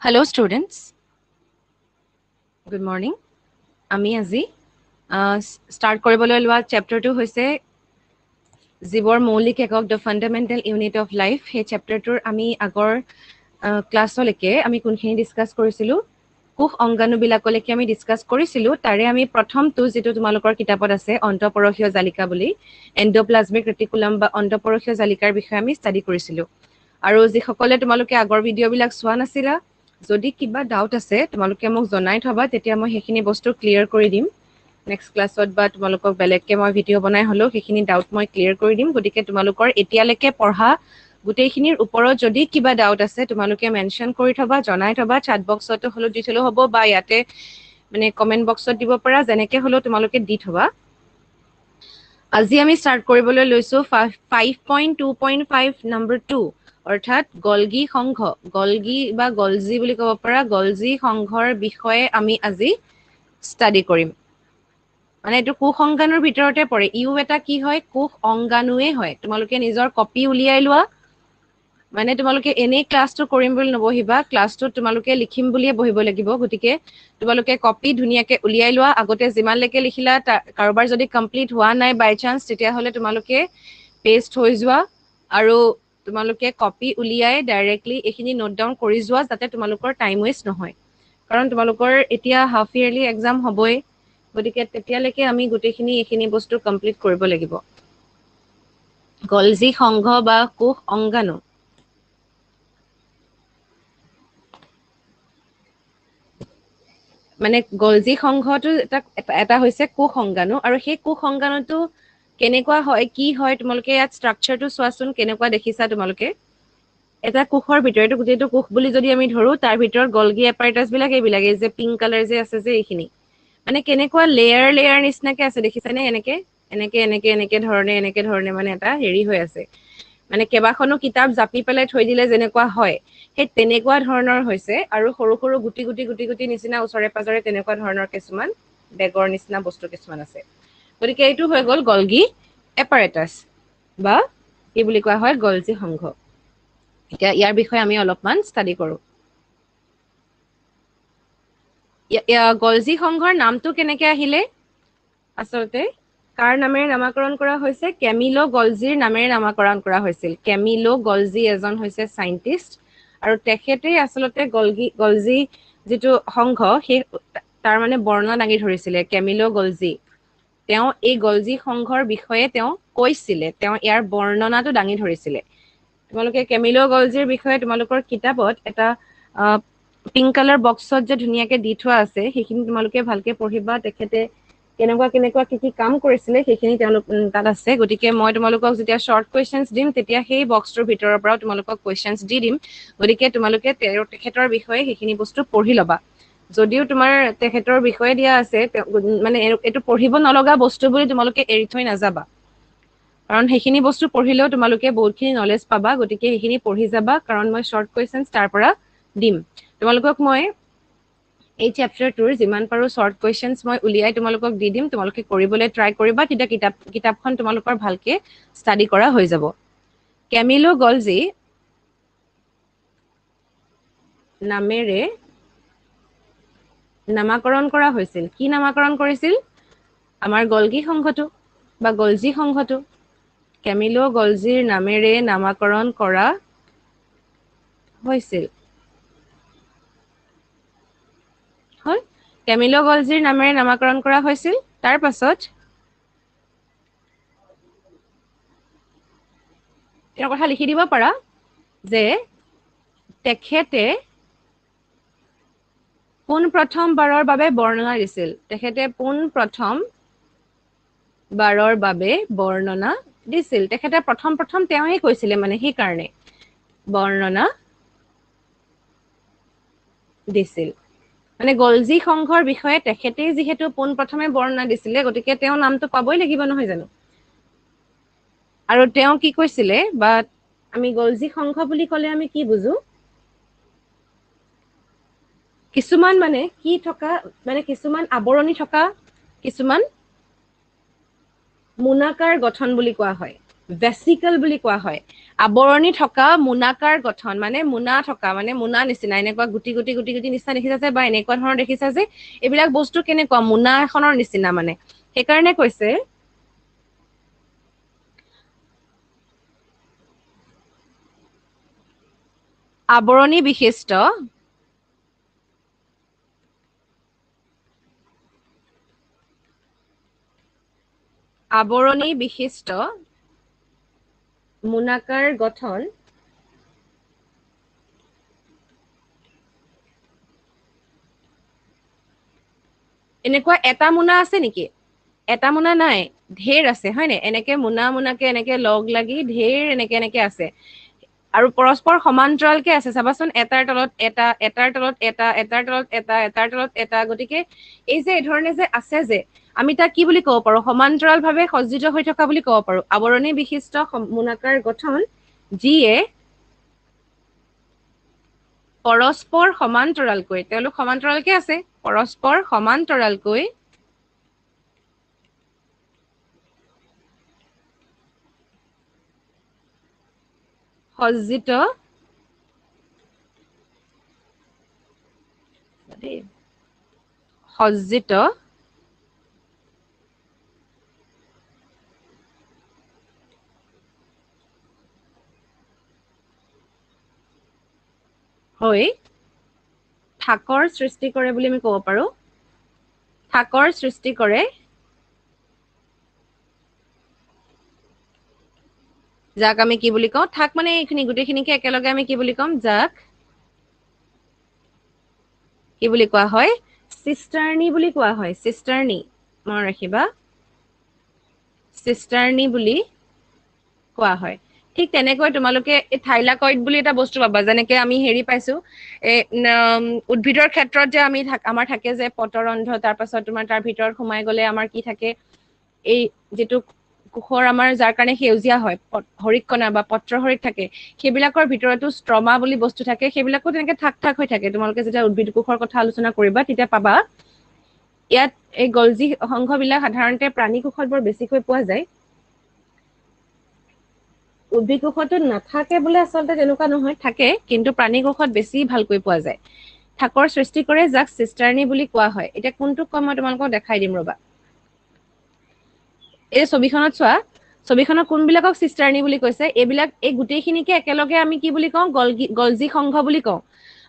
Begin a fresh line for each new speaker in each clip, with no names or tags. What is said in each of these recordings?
Hello students, good morning. আমি আজি start কৰিবলৈ লোৱা chapterটো হৈছে জীৱৰ মৌলিক একক the fundamental unit of life. সেই chapterটোৰ আমি আগৰ ক্লাছলৈকে আমি কোনখিনি ডিসকাস কৰিছিলো কোষ অংগাণুবিলাকলৈকে আমি ডিসকাস কৰিছিলো তাৰে আমি প্ৰথমটো যেটো তোমালোকৰ কিতাপত আছে অন্তঃপৰশীয় জালিকা বুলি এন্ডোপ্লাজমিক ৰেটিকুলাম বা অন্তঃপৰশীয় জালিকাৰ বিষয়ে আমি ষ্টাডি কৰিছিলো আৰু যিসকলে তোমালোকে আগৰ ভিডিঅ'বিলাক চোৱা নাছিলা যদি কিবা ডাউট আছে তোমালোকে মোক জনাই থবা তেতিয়া মই সেইখিনি বস্তু ক্লিয়াৰ কৰি দিম নেক্সট ক্লাছত বা তোমালোকক বেলেগকে মই ভিডিঅ' বনাই হলো সেইখিনি ডাউট মই ক্লিয়াৰ কৰি দিম গতিকে তোমালোকৰ এতিয়ালৈকে পঢ়া গোটেইখিনিৰ ওপৰত যদি কিবা ডাউট আছে তোমালোকে মেনশন কৰি থবা জনাই থবা chat boxত হলো দি থলো হ'ব বা ইয়াতে মানে কমেন্ট বক্সত দিব পাৰা যেনেকে হলো তোমালোকে দি থবা আজি আমি স্টাৰ্ট কৰিবলৈ লৈছো 5.2.5 নম্বৰ 2 অৰ্থাৎ গলগী সংঘ গলগী বা গলজি বুলি ক'ব পাৰা গলজি সংঘৰ বিষয়ে আমি আজি ষ্টাডি কৰিম মানে এটো কোষ অংগাণুৰ ভিতৰতে পৰে ইউ এটা কি হয় কোষ অংগাণুৱে হয় তোমালোকে নিজৰ কপি উলিয়াই লোৱা মানে তোমালোকে এনে ক্লাছটো কৰিম বুলি নবহিবা ক্লাছটো তোমালোকে লিখিম বুলিয়ে বহিব লাগিব গতিকে তোমালোকে কপি ধুনিয়াকে উলিয়াই লোৱা আগতে যিমানলৈকে লিখিলা কাৰোবাৰ যদি কমপ্লিট হোৱা নাই বাই চান্স তেতিয়া হলে তোমালোকে পেষ্ট হৈ যোৱা আৰু তোমালোকে কপি উলিয়াই ডাইৰেক্টলি এখিনি নোট ডাউন কৰি যোৱা যাতে তোমালোকৰ টাইম ওয়েষ্ট নহয় কাৰণ তোমালোকৰ এতিয়া হাফ ইয়াৰলি এক্সাম হ'বই গতিকে তেতিয়ালৈকে আমি গোটেইখিনি এখিনি বস্তু কমপ্লিট কৰিব লাগিব গলজি সংঘ বা কোষ অংগাণু মানে গলজি সংঘটো এটা হৈছে কোষ অংগাণু আৰু সেই কোষ অংগাণুটো কেনেকুৱা হয় কি হয় তোমালোকে ইয়াত ষ্ট্ৰাকচাৰটো চোৱাচোন কেনেকুৱা দেখিছা তোমালোকে এটা কোষৰ ভিতৰত এইটো গোটেইটো কোষ বুলি যদি আমি ধৰো তাৰ ভিতৰত গলগি এপাৰ্টাছ বিলাক এইবিলাক এই যে পিংক কালাৰ যে আছে যে এইখিনি মানে কেনেকুৱা লেয়াৰ নিচিনাকে আছে দেখিছানে এনেকে এনেকে এনেকে এনেকে ধৰণে মানে এটা হেৰি হৈ আছে মানে কেবাখনো কিতাপ জাপি পেলাই থৈ দিলে যেনেকুৱা হয় সেই তেনেকুৱা ধৰণৰ হৈছে আৰু সৰু সৰু গুটি নিচিনা ওচৰে পাজৰে তেনেকুৱা ধৰণৰ কিছুমান বেগৰ নিচিনা বস্তু কিছুমান আছে গতিকে এইটো হৈ গ'ল গলগি এপাৰেটাছ বা কি বুলি কোৱা হয় গলজি সংঘ এতিয়া ইয়াৰ বিষয়ে আমি অলপমান ষ্টাডি কৰো গলজি সংঘৰ নামটো কেনেকে আহিলে আচলতে কাৰ নামেৰে নামাকৰণ কৰা হৈছে কেমিলো গলজিৰ নামেৰে নামাকৰণ কৰা হৈছিল কেমিলো গলজি এজন হৈছে সাইন্টিষ্ট আৰু তেখেতেই আচলতে গলজি যেটো সংঘ সেই তাৰ মানে বৰ্ণনা দাঙি ধৰিছিলে কেমিলো গলজি তেওঁ এই গলজি সংঘৰ বিষয়ে তেওঁ কৈছিলে তেওঁ ইয়াৰ বৰ্ণনাটো দাঙি ধৰিছিলে তোমালোকে কেমিলো গলজিৰ বিষয়ে তোমালোকৰ কিতাপত এটা পিংক কালাৰ বক্সত যে ধুনিয়াকে দি থোৱা আছে সেইখিনি তোমালোকে ভালকে পঢ়িবা তেখেতে কেনেকুৱা কি কাম কৰিছিলে সেইখিনি তেওঁলোক তাত আছে গতিকে মই তোমালোকক যেতিয়া শৰ্ট কোৱেশ্চনছ দিম তেতিয়া সেই বক্সটোৰ ভিতৰৰ পৰা তোমালোকক কোৱেশ্চনছ দি দিম গতিকে তোমালোকে তেখেতৰ বিষয়ে সেইখিনি বস্তু পঢ়ি লবা যদিও তোমাৰ তেখেতৰ বিষয়ে দিয়া আছে মানে এটো পঢ়িব নলগা বস্তু বুলি তোমালোকে এৰি থৈ নাযাবা কাৰণ সেইখিনি বস্তু পঢ়িলেও তোমালোকে বহুতখিনি নলেজ পাবা গতিকে সেইখিনি পঢ়ি যাবা কাৰণ মই শৰ্ট কোৱেশ্চনছ তাৰ পৰা দিম তোমালোকক মই এই চেপ্টাৰটোৰ যিমান পাৰো শৰ্ট কোৱেশ্চনছ মই উলিয়াই তোমালোকক দি দিম তোমালোকে কৰিবলৈ ট্ৰাই কৰিবা তেতিয়া কিতাপখন তোমালোকৰ ভালকে ষ্টাডি কৰা হৈ যাব কেমিলো গলজি নামেৰে নামাকৰণ কৰা হৈছিল কি নামাকৰণ কৰিছিল আমাৰ গলগি সংঘটো বা গলজি সংঘটো কেমিলো গলজিৰ নামেৰে নামাকৰণ কৰা হৈছিল হয় কেমিলো গলজিৰ নামেৰে নামাকৰণ কৰা হৈছিল তাৰ পাছত তেওঁৰ কথা লিখি দিব পাৰা যে তেখেতে পোন প্ৰথম বাৰৰ বাবে বৰ্ণনা দিছিল তেখেতে পোন প্ৰথম বাৰৰ বাবে বৰ্ণনা দিছিল তেখেতে প্ৰথম তেওঁই কৈছিলে মানে সেই কাৰণে বৰ্ণনা দিছিল মানে গলজি সংঘৰ বিষয়ে তেখেতেই যিহেতু পোন প্ৰথমে বৰ্ণনা দিছিলে গতিকে তেওঁ নামটো পাবই লাগিব নহয় জানো আৰু তেওঁ কি কৈছিলে বা আমি গলজি সংঘ বুলি ক'লে আমি কি বুজো কিছুমান মানে কি থকা মানে কিছুমান আবৰণী থকা কিছুমান মোনাকাৰ গঠন বুলি কোৱা হয় ভেসিকল বুলি কোৱা হয় আবৰণী থকা মোনাকাৰ গঠন মানে মোনা থকা মানে মোনা নিচিনা এনেকুৱা গুটি গুটি গুটি গুটি নিচিনা দেখিছা যে বা এনেকুৱা ধৰণৰ দেখিছা যে এইবিলাক বস্তু কেনেকুৱা মোনা এখনৰ নিচিনা মানে সেইকাৰণে কৈছে আবৰণী বিশিষ্ট আবৰণী বিশিষ্ট মোনাকাৰ গঠন এনেকুৱা এটা মোনা আছে নেকি এটা মোনা নাই ঢেৰ আছে হয় নে এনেকে মোনা মোনাকে এনেকে লগ লাগি ঢেৰ এনেকে এনেকে আছে আৰু পৰস্পৰ সমান্তৰালকে আছে চাবাচোন এটাৰ তলত এটা এটাৰ তলত এটা এটাৰ তলত এটা এটাৰ তলত এটা গতিকে এই যে এই ধৰণে যে আছে যে আমি তাক কি বুলি ক'ব পাৰো সমান্তৰালভাৱে সজ্জিত হৈ থকা বুলি ক'ব পাৰো আৱৰণী বিশিষ্ট মোনাকাৰ গঠন যিয়ে পৰস্পৰ সমান্তৰালকৈ তেওঁলোক সমান্তৰালকে আছে পৰস্পৰ সমান্তৰালকৈ সজ্জিত সজ্জিত হৈ থাকৰ সৃষ্টি কৰে বুলি আমি ক'ব পাৰো থাকৰ সৃষ্টি কৰে যাক আমি কি বুলি কওঁ থাক মানে এইখিনি গোটেইখিনিকে একেলগে আমি কি বুলি ক'ম যাক কি বুলি কোৱা হয় চিষ্টাৰ্নি বুলি কোৱা হয় চিষ্টাৰ্নি মনত ৰাখিবা চিষ্টাৰ্নি বুলি কোৱা হয় ঠিক তেনেকৈ তোমালোকে এই থাইলাকইড বুলি এটা বস্তু পাবা যেনেকে আমি হেৰি পাইছো এই উদ্ভিদৰ ক্ষেত্ৰত যে আমি আমাৰ থাকে যে পতৰন্ধ তাৰ পাছত তোমাৰ তাৰ ভিতৰত সোমাই গলে আমাৰ কি থাকে এই যিটো কোষৰ আমাৰ যাৰ কাৰণে সেউজীয়া হয় হৰিত কণা বা পত্ৰ হৰিত থাকে সেইবিলাকৰ ভিতৰতো ষ্ট্ৰমা বুলি বস্তু থাকে সেইবিলাকো তেনেকে থাক থাক হৈ থাকে তোমালোকে যেতিয়া উদ্ভিদ কোষৰ কথা আলোচনা কৰিবা তেতিয়া পাবা ইয়াত এই গলজি সংঘবিলাক সাধাৰণতে প্ৰাণী কোষত বৰ বেছিকৈ পোৱা যায় উদ্ভিদ কোষতো নাথাকে বোলে আচলতে তেনেকুৱা নহয় থাকে কিন্তু প্ৰাণী কোষত বেছি ভালকৈ পোৱা যায় থাকৰ সৃষ্টি কৰে যাক চিষ্টাৰ্নি বুলি কোৱা হয় এতিয়া কোনটোক কম মই তোমালোকক দেখাই দিম ৰবা এই ছবিখনত চোৱা ছবিখনত কোনবিলাকক চিষ্টাৰ্নি বুলি কৈছে এইবিলাক এই গোটেইখিনিকে একেলগে আমি কি বুলি কওঁ গলজি সংঘ বুলি কওঁ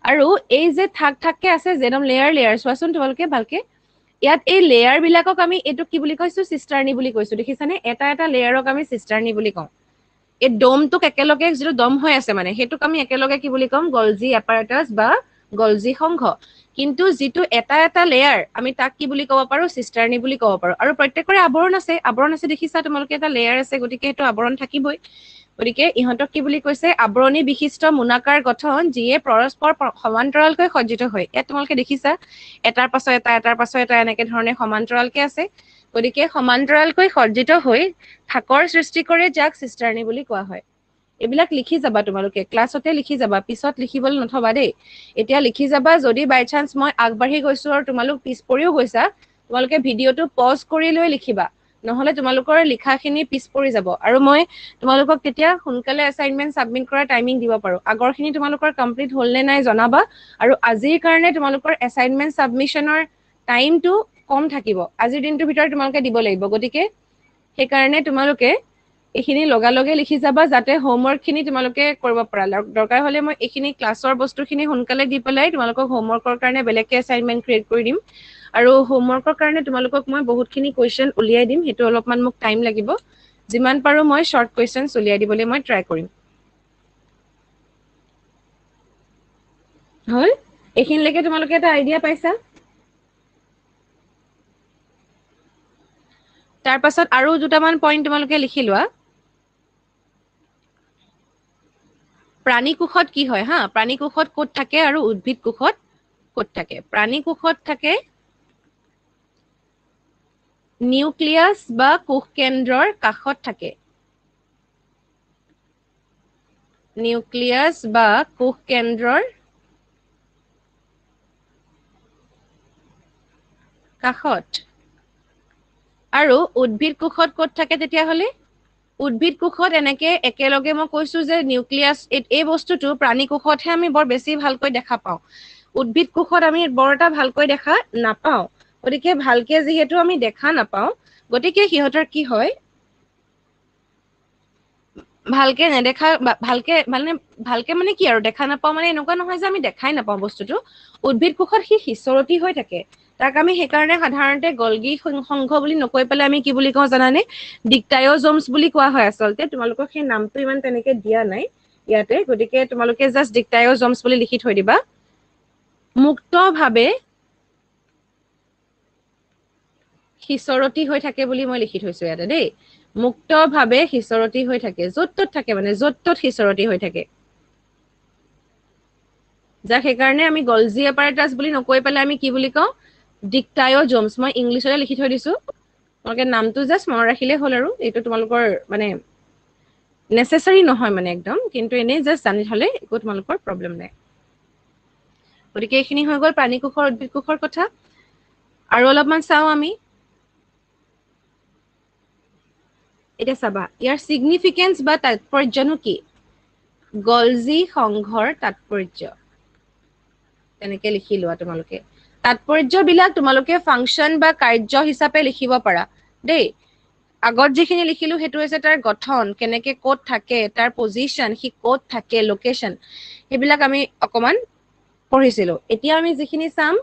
আৰু এই যে থাক থাককে আছে যে একদম লেয়াৰ লেয়াৰ চোৱাচোন তোমালোকে ভালকে ইয়াত এই লেয়াৰ বিলাকক আমি এইটো কি বুলি কৈছো চিষ্টাৰ্নি বুলি কৈছো দেখিছানে এটা এটা লেয়াৰক আমি চিষ্টাৰ্নি বুলি কওঁ এই ডমটোক একেলগে যিটো ডম হৈ আছে মানে সেইটোক আমি একেলগে কি বুলি ক'ম গলজি এপাৰেটাছ বা গলজি সংঘ কিন্তু যিটো এটা এটা লেয়াৰ আমি তাক কি বুলি ক'ব পাৰো চিষ্টাৰ্নি বুলি ক'ব পাৰো আৰু প্ৰত্যেকৰে আৱৰণ আছে দেখিছা তোমালোকে এটা লেয়াৰ আছে গতিকে সেইটো আৱৰণ থাকিবই গতিকে ইহঁতক কি বুলি কৈছে আৱৰণী বিশিষ্ট মোনাকাৰ গঠন যিয়ে পৰস্পৰ সমান্তৰালকৈ সজ্জিত হয় ইয়াত তোমালোকে দেখিছা এটাৰ পাছত এটা এটাৰ পাছত এটা এনেকে ধৰণে সমান্তৰালকে আছে গতিকে সমান্তৰালকৈ সজ্জিত হৈ থাকৰ সৃষ্টি কৰে যাক চিষ্টাৰ্নি বুলি কোৱা হয় এইবিলাক লিখি যাবা তোমালোকে ক্লাছতে লিখি যাবা পিছত লিখিবলৈ নথবা দেই এতিয়া লিখি যাবা যদি বাই চান্স মই আগবাঢ়ি গৈছো আৰু তোমালোক পিছ পৰিও গৈছা তোমালোকে ভিডিঅ'টো পজ কৰি লৈ লিখিবা নহলে তোমালোকৰ লিখাখিনি পিছ পৰি যাব আৰু মই তোমালোকক তেতিয়া সোনকালে এছাইনমেণ্ট ছাবমিট কৰাৰ টাইমিং দিব পাৰো আগৰখিনি তোমালোকৰ কমপ্লিট হ'ল নে নাই জনাবা আৰু আজিৰ কাৰণে তোমালোকৰ এছাইনমেণ্ট ছাবমিশ্যনৰ টাইমটো কম থাকিব আজিৰ দিনটোৰ ভিতৰত তোমালোকে দিব লাগিব গতিকে সেইকাৰণে তোমালোকে এইখিনি লগালগে লিখি যাবা যাতে হোমৱৰ্কখিনি তোমালোকে কৰিব পাৰা দৰকাৰ হলে মই এইখিনি ক্লাছৰ বস্তুখিনি সোনকালে দি পেলাই তোমালোকক হোমৱৰ্কৰ কাৰণে বেলেগকে এছাইনমেণ্ট ক্ৰিয়েট কৰি দিম আৰু হোমৱৰ্কৰ কাৰণে তোমালোকক মই বহুতখিনি কুৱেশ্যন উলিয়াই দিম সেইটো অলপমান মোক টাইম লাগিব যিমান পাৰো মই শ্বৰ্ট কুৱেশ্যনছ উলিয়াই দিবলৈ মই ট্ৰাই কৰিম হ'ল এইখিনিলৈকে তোমালোকে এটা আইডিয়া পাইছা তাৰ পাছত আৰু দুটামান পইণ্ট তোমালোকে লিখি লোৱা প্ৰাণী কোষত কি হয় হা প্ৰাণী কোষত ক'ত থাকে আৰু উদ্ভিদ কোষত ক'ত থাকে প্ৰাণী কোষত থাকে নিউক্লিয়াছ বা কোষ কেন্দ্ৰৰ কাষত থাকে নিউক্লিয়াছ বা কোষ কেন্দ্ৰৰ কাষত আৰু উদ্ভিদ কোষত ক'ত থাকে তেতিয়াহ'লে উদ্ভিদ কোষত এনেকে একেলগে মই কৈছো যে নিউক্লিয়াছ এই বস্তুটো প্ৰাণী কোষতহে আমি বৰ বেছি ভালকৈ দেখা পাওঁ উদ্ভিদ কোষত আমি বৰ এটা ভালকৈ দেখা নাপাওঁ গতিকে ভালকে যিহেতু আমি দেখা নাপাওঁ গতিকে সিহঁতৰ কি হয় ভালকে নেদেখা ভালকে মানে কি আৰু দেখা নাপাওঁ মানে এনেকুৱা নহয় যে আমি দেখাই নাপাওঁ বস্তুটো উদ্ভিদ কোষত সি সিঁচৰতি হৈ থাকে তাক আমি সেইকাৰণে সাধাৰণতে গলগী সংঘ বুলি নকৈ পেলাই আমি কি বুলি কওঁ জানানে ডিক্টায়জমছ বুলি কোৱা হয় আচলতে তোমালোকক সেই নামটো ইমান তেনেকে দিয়া নাই ইয়াতে গতিকে তোমালোকে জাষ্ট ডিক্টায়জমছ বুলি লিখি থৈ দিবা মুক্তভাৱে সিঁচৰতি হৈ থাকে বুলি মই লিখি থৈছো ইয়াতে দেই মুক্তভাৱে সিঁচৰতি হৈ থাকে য'ত ত'ত থাকে মানে য'ত ত'ত সিঁচৰতি হৈ থাকে যাক সেইকাৰণে আমি গলজি এপাৰেটাছ বুলি নকৈ পেলাই আমি কি বুলি কওঁ ডিক্টায়জমছ মই ইংলিছতে লিখি থৈ দিছো তোমালোকে নামটো জাষ্ট মনত ৰাখিলে হ'ল আৰু এইটো তোমালোকৰ মানে নেচেচাৰী নহয় মানে একদম কিন্তু এনেই জাষ্ট জানি থলে একো তোমালোকৰ প্ৰব্লেম নাই গতিকে এইখিনি হৈ গ'ল প্ৰাণী কোষৰ উদ্ভিদ কোষৰ কথা আৰু অলপমান চাওঁ আমি এতিয়া চাবা ইয়াৰ সিগনিফিকেন্স বা তাৎপৰ্যনো কি গলজি সংঘৰ তাৎপৰ্য তেনেকে লিখি লোৱা তোমালোকে তাৎপৰ্যবিলাক তোমালোকে ফাংচন বা কাৰ্য হিচাপে লিখিব পাৰা দেই আগত যিখিনি লিখিলো সেইটো হৈছে তাৰ গঠন কেনেকে ক'ত থাকে তাৰ পজিশন সি ক'ত থাকে লোকেশন সেইবিলাক আমি অকমান পঢ়িছিলো এতিয়া আমি যিখিনি চাম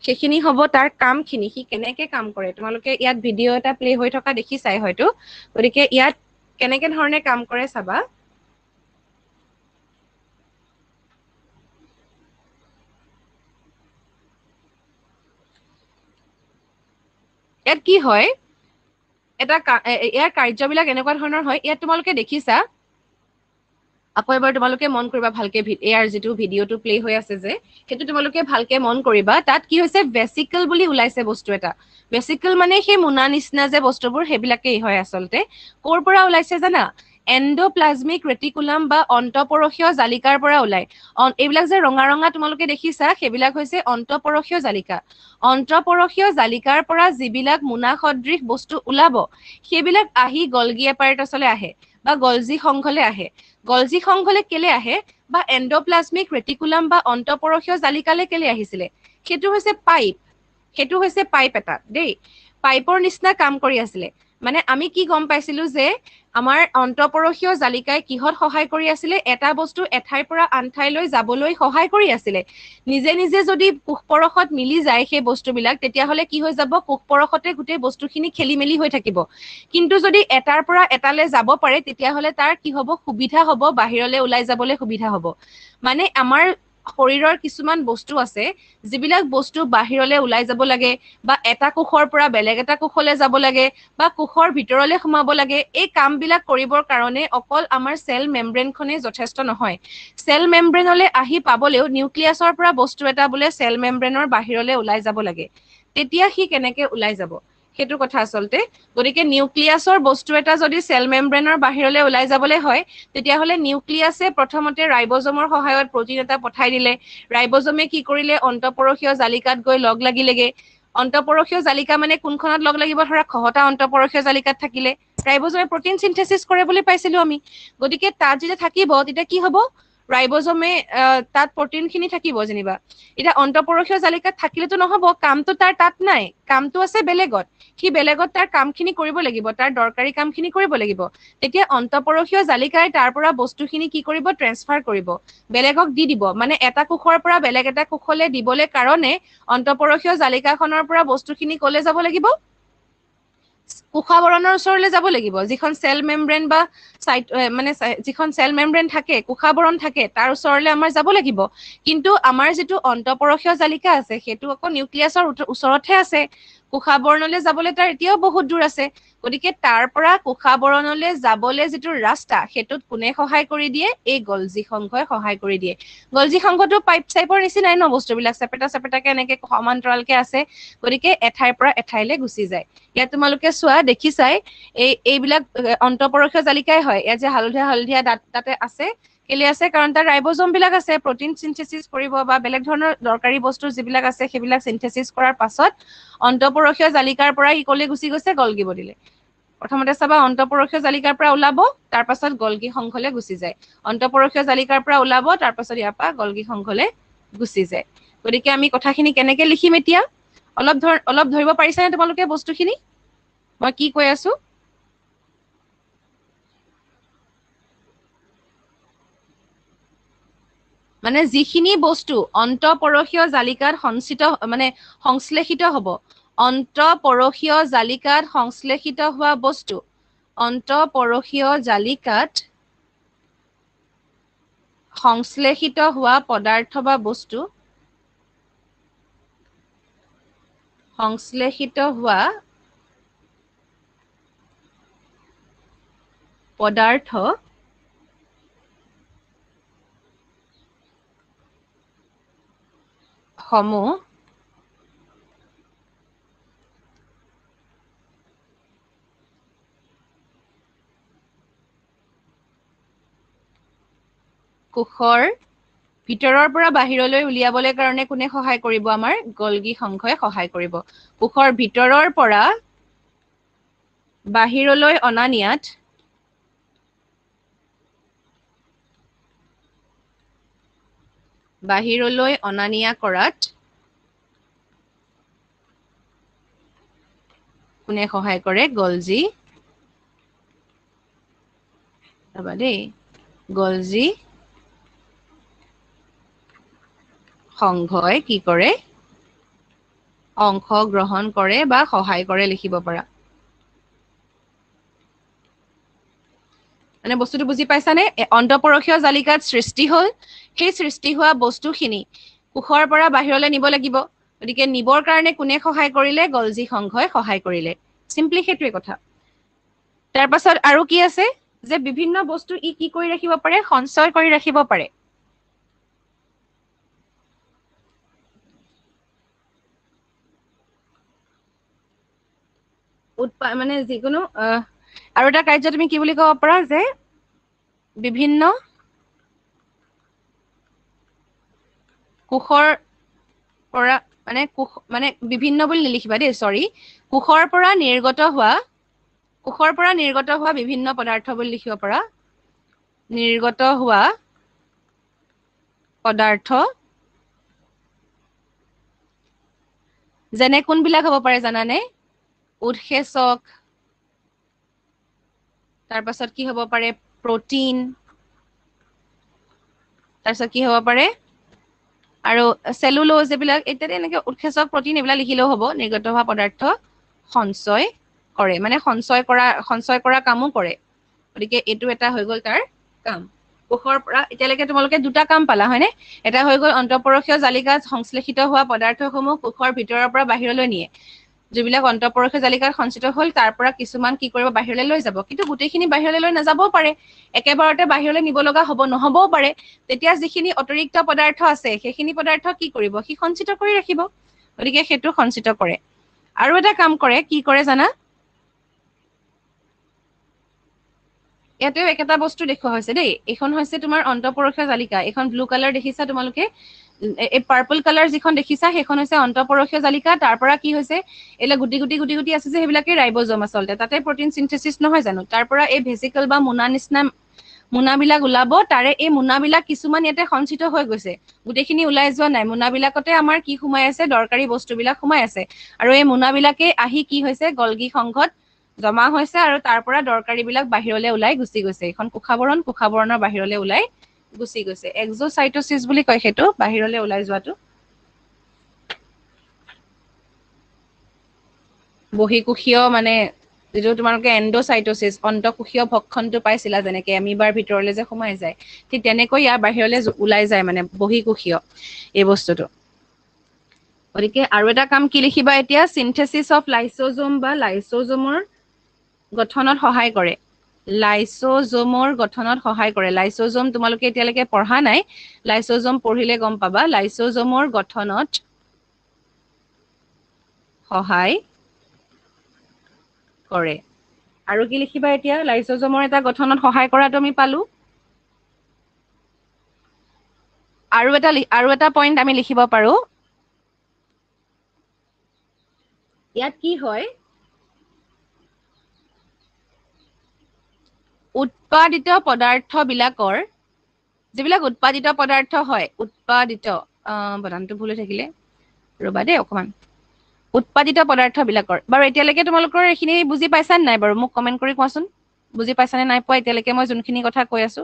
সেইখিনি হ'ব তাৰ কামখিনি সি কেনেকে কাম কৰে তোমালোকে ইয়াত ভিডিঅ' এটা প্লে হৈ থকা দেখিছাই হয়তো গতিকে ইয়াত কেনেকে ধৰণে কাম কৰে চাবা ইয়াত কি হয় এটা ইয়াৰ কাৰ্যবিলাক এনেকুৱা ধৰণৰ হয় ইয়াত তোমালোকে দেখিছা আকৌ এবাৰ তোমালোকে মন কৰিবা ভালকে ইয়াৰ যিটো ভিডিঅ'টো প্লে হৈ আছে যে সেইটো তোমালোকে ভালকে মন কৰিবা তাত কি হৈছে ভেচিকল বুলি ওলাইছে বস্তু এটা ভেচিকল মানে সেই মোনা নিচিনা যে বস্তুবোৰ সেইবিলাকেই হয় আচলতে ক'ৰ পৰা ওলাইছে জানা এণ্ডোপ্লাজমিক ৰেটিকুলাম বা অন্তঃপৰশীয় জালিকাৰ পৰা ওলাই এইবিলাক যে ৰঙা ৰঙা তোমালোকে দেখিছা সেইবিলাক হৈছে অন্তঃপৰশীয় জালিকা অন্তঃপৰশীয় জালিকাৰ পৰা যিবিলাক মোনা সদৃশ বস্তু ওলাব সেইবিলাক আহি গলগী এপাৰেটাছলৈ আহে বা গলজি সংঘলৈ আহে গলজি সংঘলৈ কেলে আহে বা এণ্ডোপ্লাজমিক ৰেটিকুলাম বা অন্তঃপৰশীয় জালিকালে কেলে আহিছিলে সেইটো হৈছে পাইপ এটা দেই পাইপৰ নিচিনা কাম কৰি আছিলে মানে আমি কি গম পাইছিলো যে আমাৰ অন্তঃপৰশীয় জালিকাই কিহত সহায় কৰি আছিলে এটা বস্তু এঠাইৰ পৰা আন ঠাইলৈ যাবলৈ সহায় কৰি আছিলে নিজে নিজে যদি কোষপৰশত মিলি যায় সেই বস্তুবিলাক তেতিয়াহ'লে কি হৈ যাব কোষপৰশতে গোটেই বস্তুখিনি খেলি মেলি হৈ থাকিব কিন্তু যদি এটাৰ পৰা এটালৈ যাব পাৰে তেতিয়াহ'লে তাৰ কি হ'ব সুবিধা হ'ব বাহিৰলৈ ওলাই যাবলৈ সুবিধা হ'ব মানে আমাৰ শৰীৰৰ কিছুমান বস্তু আছে যিবিলাক বস্তু বাহিৰলৈ ওলাই যাব লাগে বা এটা কোষৰ পৰা বেলেগ এটা কোষলৈ যাব লাগে বা কোষৰ ভিতৰলৈ সোমাব লাগে এই কামবিলাক কৰিবৰ কাৰণে অকল আমাৰ চেল মেমব্ৰেনখনেই যথেষ্ট নহয় চেল মেমব্ৰেনলৈ আহি পাবলেও নিউক্লিয়াছৰ পৰা বস্তু এটা বোলে চেল মেমব্ৰেনৰ বাহিৰলৈ ওলাই যাব লাগে তেতিয়া সি কেনেকে ওলাই যাব সেইটো কথা আচলতে গতিকে নিউক্লিয়াছৰ বস্তু এটা যদি চেল মেমব্ৰেনৰ বাহিৰলৈ ওলাই যাবলৈ হয় তেতিয়াহ'লে নিউক্লিয়াছে প্ৰথমতে ৰাইবজমৰ সহায়ত প্ৰটিন এটা পঠাই দিলে ৰাইবজমে কি কৰিলে অন্তঃপৰশীয় জালিকাত গৈ লগ লাগিলেগে অন্তঃপৰশীয় জালিকা মানে কোনখনত লগ লাগিব ধৰা খহটা অন্তঃপৰশীয় জালিকাত থাকিলে ৰাইবজমে প্ৰটিন সিনথেসিস কৰে বুলি পাইছিলো আমি গতিকে তাত যেতিয়া থাকিব তেতিয়া কি হ'ব ৰাইবজমে তাত প্ৰটিনখিনি থাকিব যেনিবা এতিয়া অন্তঃপৰশীয় জালিকাত থাকিলেতো নহ'ব কামটো তাৰ তাত নাই কামটো আছে বেলেগত সি বেলেগত তাৰ কামখিনি কৰিব লাগিব তাৰ দৰকাৰী কামখিনি কৰিব লাগিব তেতিয়া অন্তঃপৰশীয় জালিকাই তাৰ পৰা বস্তুখিনি কি কৰিব ট্ৰেন্সফাৰ কৰিব বেলেগক দি দিব মানে এটা কোষৰ পৰা বেলেগ এটা কোষলৈ দিবলৈ কাৰণে অন্তঃপৰশীয় জালিকাখনৰ পৰা বস্তুখিনি ক'লে যাব লাগিব কোষাবৰণৰ ওচৰলৈ যাব লাগিব যিখন চেল মেমব্ৰেন বা মানে যিখন চেল মেমব্ৰেন থাকে কোষাবৰণ থাকে তাৰ ওচৰলৈ আমাৰ যাব লাগিব কিন্তু আমাৰ যিটো অন্তঃপৰশীয় জালিকা আছে সেইটো আকৌ নিউক্লিয়াছৰ ওচৰতহে আছে কোষাবৰণলৈ যাবলৈ তাৰ এতিয়াও বহুত দূৰ আছে গতিকে তাৰ পৰা কোষাবৰণলৈ যাবলৈ যিটো ৰাস্তা সেইটোত কোনে সহায় কৰি দিয়ে এই গলজি সংঘই সহায় কৰি দিয়ে গলজি সংঘটো পাইপ চাইপৰ নিচিনাই ন বস্তুবিলাক চেপেটা চেপেটাকে এনেকে সমান্তৰালকে আছে গতিকে এঠাইৰ পৰা এঠাইলৈ গুচি যায় ইয়াত তোমালোকে চোৱা দেখিছাই এইবিলাক অন্তঃপৰশীয় জালিকাই হয় ইয়াত যে হালধীয়া তাতে আছে কেলে আছে কাৰণ তাৰ ৰাইবজম বিলাক আছে প্ৰটিন সিনথেসিস কৰিব বা বেলেগ ধৰণৰ দৰকাৰী বস্তু যিবিলাক আছে সেইবিলাক সিনথেসিস কৰাৰ পাছত অন্তঃপৰশীয় জালিকাৰ পৰা ই ক'লে গুচি গৈছে গলগি বডিলে প্ৰথমতে চাবা অন্তঃপৰশীয় জালিকাৰ পৰা ওলাব, তাৰ পাছত গলগী সংঘলে গুচি যায়। অন্তঃপৰশীয় জালিকাৰ পৰা ওলাব, তাৰ পাছত ইয়াৰ পৰা গলগী সংঘলে গুচি যায়। গতিকে আমি কথাখিনি কেনেকে লিখিম এতিয়া? অলপ ধৰিব পাৰিছানে তোমালোকে বস্তুখিনি মই কি কৈ আছো? মানে যিখিনি বস্তু অন্তঃপৰশীয় জালিকাত সংশ্লেষিত হ'ব, অন্তঃপৰশীয় জালিকাত সংশ্লেষিত হোৱা বস্তু, অন্তঃপৰশীয় জালিকাত সংশ্লেষিত হোৱা পদাৰ্থ বা বস্তু, সংশ্লেষিত হোৱা পদাৰ্থ সমূহ কোষৰ ভিতৰৰ পৰা বাহিৰলৈ উলিয়াবলৈ কাৰণে কোনে সহায় কৰিব? আমাৰ গলগী সংঘই সহায় কৰিব। কোষৰ ভিতৰৰ পৰা বাহিৰলৈ অনা নিয়াত কৰাত কোনে সহায় কৰে? গলজি গলজি সংঘই কি কৰে? অংশগ্ৰহণ কৰে বা সহায় কৰে লিখিব পাৰা। মানে বস্তুটো বুজি পাইছানে? অন্তঃপৰশীয় জালিকাত সৃষ্টি হ'ল, সেই সৃষ্টি হোৱা বস্তুখিনি কোষৰ পৰা বাহিৰলৈ নিব লাগিব। গতিকে নিবৰ কাৰণে কোনে সহায় কৰিলে? গলজি সংঘই সহায় কৰিলে। চিম্পলি সেইটোৱে কথা। তাৰ পাছত আৰু কি আছে? যে বিভিন্ন বস্তু ই কি কৰি ৰাখিব পাৰে? সঞ্চয় কৰি ৰাখিব পাৰে। মানে যিকোনো আৰু এটা কাৰ্য তুমি কি বুলি ক'ব পাৰা? যে বিভিন্ন কোষৰ পৰা মানে বিভিন্ন বুলি নিলিখিবা দেই, চৰি। কোষৰ পৰা নিৰ্গত হোৱা বিভিন্ন পদাৰ্থ বুলি লিখিব পাৰা। নিৰ্গত হোৱা পদাৰ্থ যেনে কোনবিলাক হ'ব পাৰে জানানে? উৎসেচক, তাৰ পাছত কি হ'ব পাৰে? প্ৰটিন, তাৰপিছত কি হ'ব পাৰে? আৰু চেলুলোজ, এইবিলাক ইত্যাদি এনেকে উৎসেচক, প্ৰটিন এইবিলাক লিখিলেও হ'ব। নিৰ্গত হোৱা পদাৰ্থ সঞ্চয় কৰে, মানে সঞ্চয় কৰা কামো কৰে। গতিকে এইটো এটা হৈ গ'ল তাৰ কাম। কোষৰ পৰা এতিয়ালৈকে তোমালোকে দুটা কাম পালা, হয়নে? এটা হৈ গ'ল অন্তঃপৰশীয় জালিকাত সংশ্লেষিত হোৱা পদাৰ্থসমূহ কোষৰ ভিতৰৰ পৰা বাহিৰলৈ নিয়ে। যিবিলাক অন্তঃপৰশীয় জালিকাত সঞ্চিত হ'ল, তাৰ পৰা কিছুমান কি কৰিব? বাহিৰলৈ লৈ যাব। কিন্তু গোটেইখিনি বাহিৰলৈ লৈ নাযাবও পাৰে। একেবাৰতে বাহিৰলৈ নিব লগা নহ'বও পাৰে। তেতিয়া যিখিনি অতিৰিক্ত পদাৰ্থ আছে, সেইখিনি পদাৰ্থ কি কৰিব? সি সঞ্চিত কৰি ৰাখিব। গতিকে সেইটো সঞ্চিত কৰে। আৰু এটা কাম কৰে, কি কৰে জানা? ইয়াতেও একেটা বস্তু দেখুওৱা হৈছে দেই। এইখন হৈছে তোমাৰ অন্তঃপৰশীয় জালিকা। এইখন ব্লু কালাৰ দেখিছা তোমালোকে? এই পাৰ্পল কালাৰ যিখন দেখিছা, সেইখন হৈছে অন্তঃপৰশীয় জালিকা। তাৰ পৰা কি হৈছে? এইবিলাক গুটি গুটি আছে যে, সেইবিলাকে ৰাইবজম আচলতে। তাতে প্ৰটিন চিনথেচিছ নহয় জানো? তাৰ পৰা এই ভেচিকল বা মোনা নিচিনা মোনাবিলাক ওলাব। তাৰে এই মোনাবিলাক কিছুমান ইয়াতে সঞ্চিত হৈ গৈছে। গোটেইখিনি ওলাই যোৱা নাই। মোনাবিলাকতে আমাৰ কি সোমাই আছে? দৰকাৰী বস্তুবিলাক সোমাই আছে। আৰু এই মোনাবিলাকে আহি কি হৈছে? গলগী সংঘত জমা হৈছে, আৰু তাৰ পৰা দৰকাৰীবিলাক বাহিৰলৈ ওলাই গুচি গৈছে। এইখন কোষাবৰণৰ বাহিৰলৈ ওলাই গুচি গৈছে। এক্সোচাইটোচিছ বুলি কয় সেইটো, বাহিৰলৈ ওলাই যোৱাটো। বহিকোষীয় মানে যিটো তোমালোকে এণ্ডোচাইটোচিছ, অন্তঃকোষীয় ভক্ষণটো পাইছিলা, যেনেকে এমিবাৰ ভিতৰলৈ যে সোমাই যায়। ঠিক তেনেকৈ ইয়াৰ বাহিৰলৈ ওলাই যায়, মানে বহিকোষীয় এই বস্তুটো। গতিকে আৰু এটা কাম কি লিখিবা এতিয়া? চিনথেচিছ অফ লাইচোজোম বা লাইচোজোমৰ গঠনত সহায় কৰে। লাইচোজোমৰ গঠনত সহায় কৰে। লাইচোজোম তোমালোকে এতিয়ালৈকে পঢ়া নাই। লাইচোজোম পঢ়িলে গম পাবা। লাইচোজোমৰ গঠনত সহায় কৰে। আৰু কি লিখিবা এতিয়া? লাইচোজোমৰ এটা গঠনত সহায় কৰাটো আমি পালো। আৰু এটা পইণ্ট আমি লিখিব পাৰো। ইয়াত কি হয়? উৎপাদিত পদাৰ্থবিলাকৰ যিবিলাক উৎপাদিত পদাৰ্থ হয় উৎপাদিত বানানটো ভুল হৈ থাকিলে ৰবা দেই অকমান উৎপাদিত পদাৰ্থবিলাকৰ বাৰু এতিয়ালৈকে তোমালোকৰ এইখিনি বুজি পাইছা নাই বাৰু মোক কমেন্ট কৰি কোৱাচোন বুজি পাইছানে নাই পোৱা এতিয়ালৈকে মই যোনখিনি কথা কৈ আছো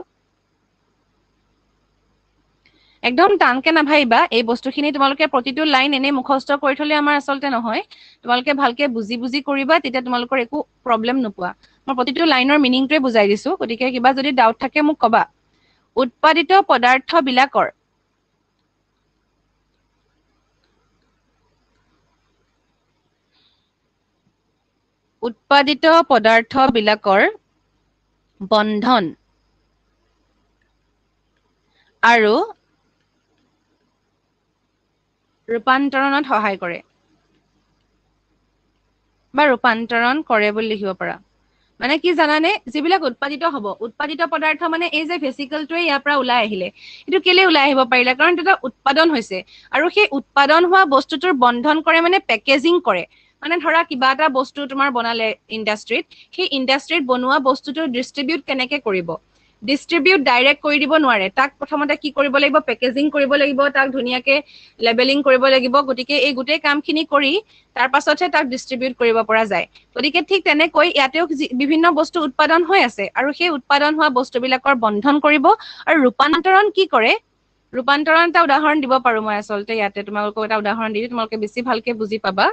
একদম টানকে নাভাবিবা এই বস্তুখিনি তোমালোকে প্ৰতিটো লাইন এনে মুখস্থ কৰি থলে আমাৰ আচলতে নহয় তোমালোকে ভালকে বুজি বুজি কৰিবা তেতিয়া তোমালোকৰ একো প্ৰবলেম নোপোৱা মই প্ৰতিটো লাইনৰ মিনিংটোৱে বুজাই দিছো গতিকে কিবা যদি ডাউট থাকে মোক কবা উৎপাদিত পদাৰ্থবিলাকৰ উৎপাদিত পদাৰ্থবিলাকৰ বন্ধন আৰু ৰূপান্তৰণত সহায় কৰে বা ৰূপান্তৰণ কৰে বুলি লিখিব পাৰা মানে কি জানানে যিবিলাক উৎপাদিত হ'ব উৎপাদিত পদাৰ্থ মানে এই যে ভেসিকলটোৱে ইয়াৰ পৰা ওলাই আহিলে এটো কেলে ওলাই আহিব পাৰিলে কাৰণ এটা উৎপাদন হৈছে আৰু সেই উৎপাদন হোৱা বস্তুটোৰ বন্ধন কৰে মানে পেকেজিং কৰে মানে ধৰা কিবা এটা বস্তু তোমাৰ বনালে ইন্ডাস্ট্ৰিত সেই ইন্ডাস্ট্ৰিত বনোৱা বস্তুটো ডিস্ট্ৰিবিউট কেনেকে কৰিব ডিস্ট্ৰিবিউট ডাইৰেক্ট কৰি দিব নোৱাৰে তাক প্ৰথমতে কি কৰিব লাগিব পেকেজিং কৰিব লাগিব তাক ধুনীয়াকে লেবেলিং কৰিব লাগিব গতিকে এই গোটেই কামখিনি কৰি তাৰ পাছতহে তাক ডিস্ট্ৰিবিউট কৰিব পৰা যায় গতিকে ঠিক তেনেকৈ ইয়াতেও বিভিন্ন বস্তু উৎপাদন হৈ আছে আৰু সেই উৎপাদন হোৱা বস্তুবিলাকৰ বন্ধন কৰিব আৰু ৰূপান্তৰণ কি কৰে ৰূপান্তৰণ এটা উদাহৰণ দিব পাৰো মই আচলতে ইয়াতে তোমালোকক এটা উদাহৰণ দি তোমালোকে বেছি ভালকে বুজি পাবা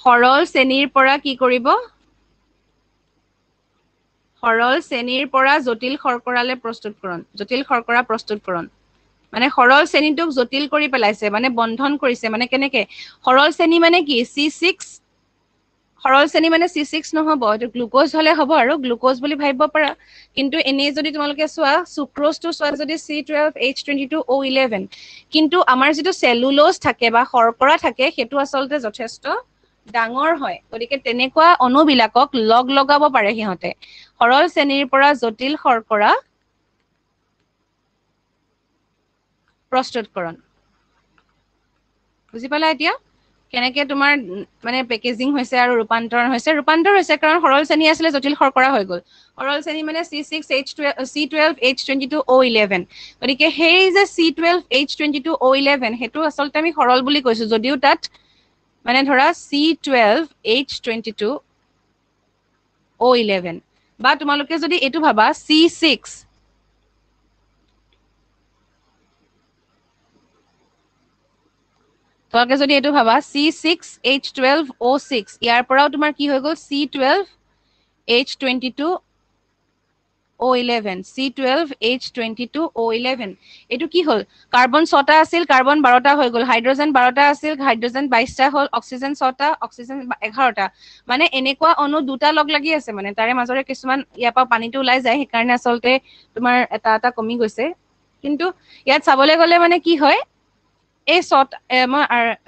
সৰল শ্ৰেণীৰ পৰা কি কৰিব সৰল শ্ৰেণীৰ পৰা জটিল শৰ্কৰালে জটিল শৰ্কৰা প্ৰস্তুতকৰণ মানে সৰল শ্ৰেণীটোক জটিল কৰি পেলাইছে মানে বন্ধন কৰিছে মানে কেনেকে সৰল শ্ৰেণী মানে কি C6 সৰল শ্ৰেণী মানে C6 নহব এটো গ্লুকোজ হলে হ'ব আৰু গ্লুকোজ বুলি ভাবিব পাৰা কিন্তু এনে যদি তোমালোকে চোৱা সুক্ৰোজটো চোৱা যদি C12H22O11 কিন্তু আমাৰ যেটো সেলুলোজ থাকে বা শৰ্কৰা থাকে হেতু আসলতে যথেষ্ট ডাঙৰ হয় গতিকে তেনেকুৱা অণুবিলাকক লগ লগাব পাৰে হিহতে সৰল শ্ৰেণীৰ পৰা জটিল শৰ্কৰা প্ৰস্তুতকৰণ বুজি পালা এতিয়া কেনেকে তোমাৰ মানে পেকেজিং হৈছে আৰু ৰূপান্তৰ হৈছে কাৰণ সৰল শ্ৰেণী আছিলে জটিল শৰ্কৰা হৈ গল সৰল শ্ৰেণী মানে C12H22O11 গতিকে সেই যে C12H22O11 হেতু আসলতে আমি সৰল বুলি কৈছো যদিও তাত মানে ধৰা C12H22O11 বা তোমালোকে যদি এটো ভাবা C6 তোমালোকে যদি এটো ভাবা C6H12O6 ইয়াৰ পৰাও তোমাৰ কি হৈ গল C12H22O11 এটো কি হল কাৰ্বন 6টা আছিল কাৰ্বন 12টা হৈ গল হাইড্ৰোজেন 12টা আছিল হাইড্ৰোজেন 22টা হল অক্সিজেন 6টা অক্সিজেন 11টা মানে এনেকুৱা অণু দুটা লগ লাগি আছে মানে তাৰে মাজৰে কিছুমান ইয়াৰ পৰা পানীটো ওলাই যায় সেইকাৰণে আসলতে তোমাৰ এটা কমি গৈছে কিন্তু ইয়াত চাবলৈ গলে মানে কি হয় এই মই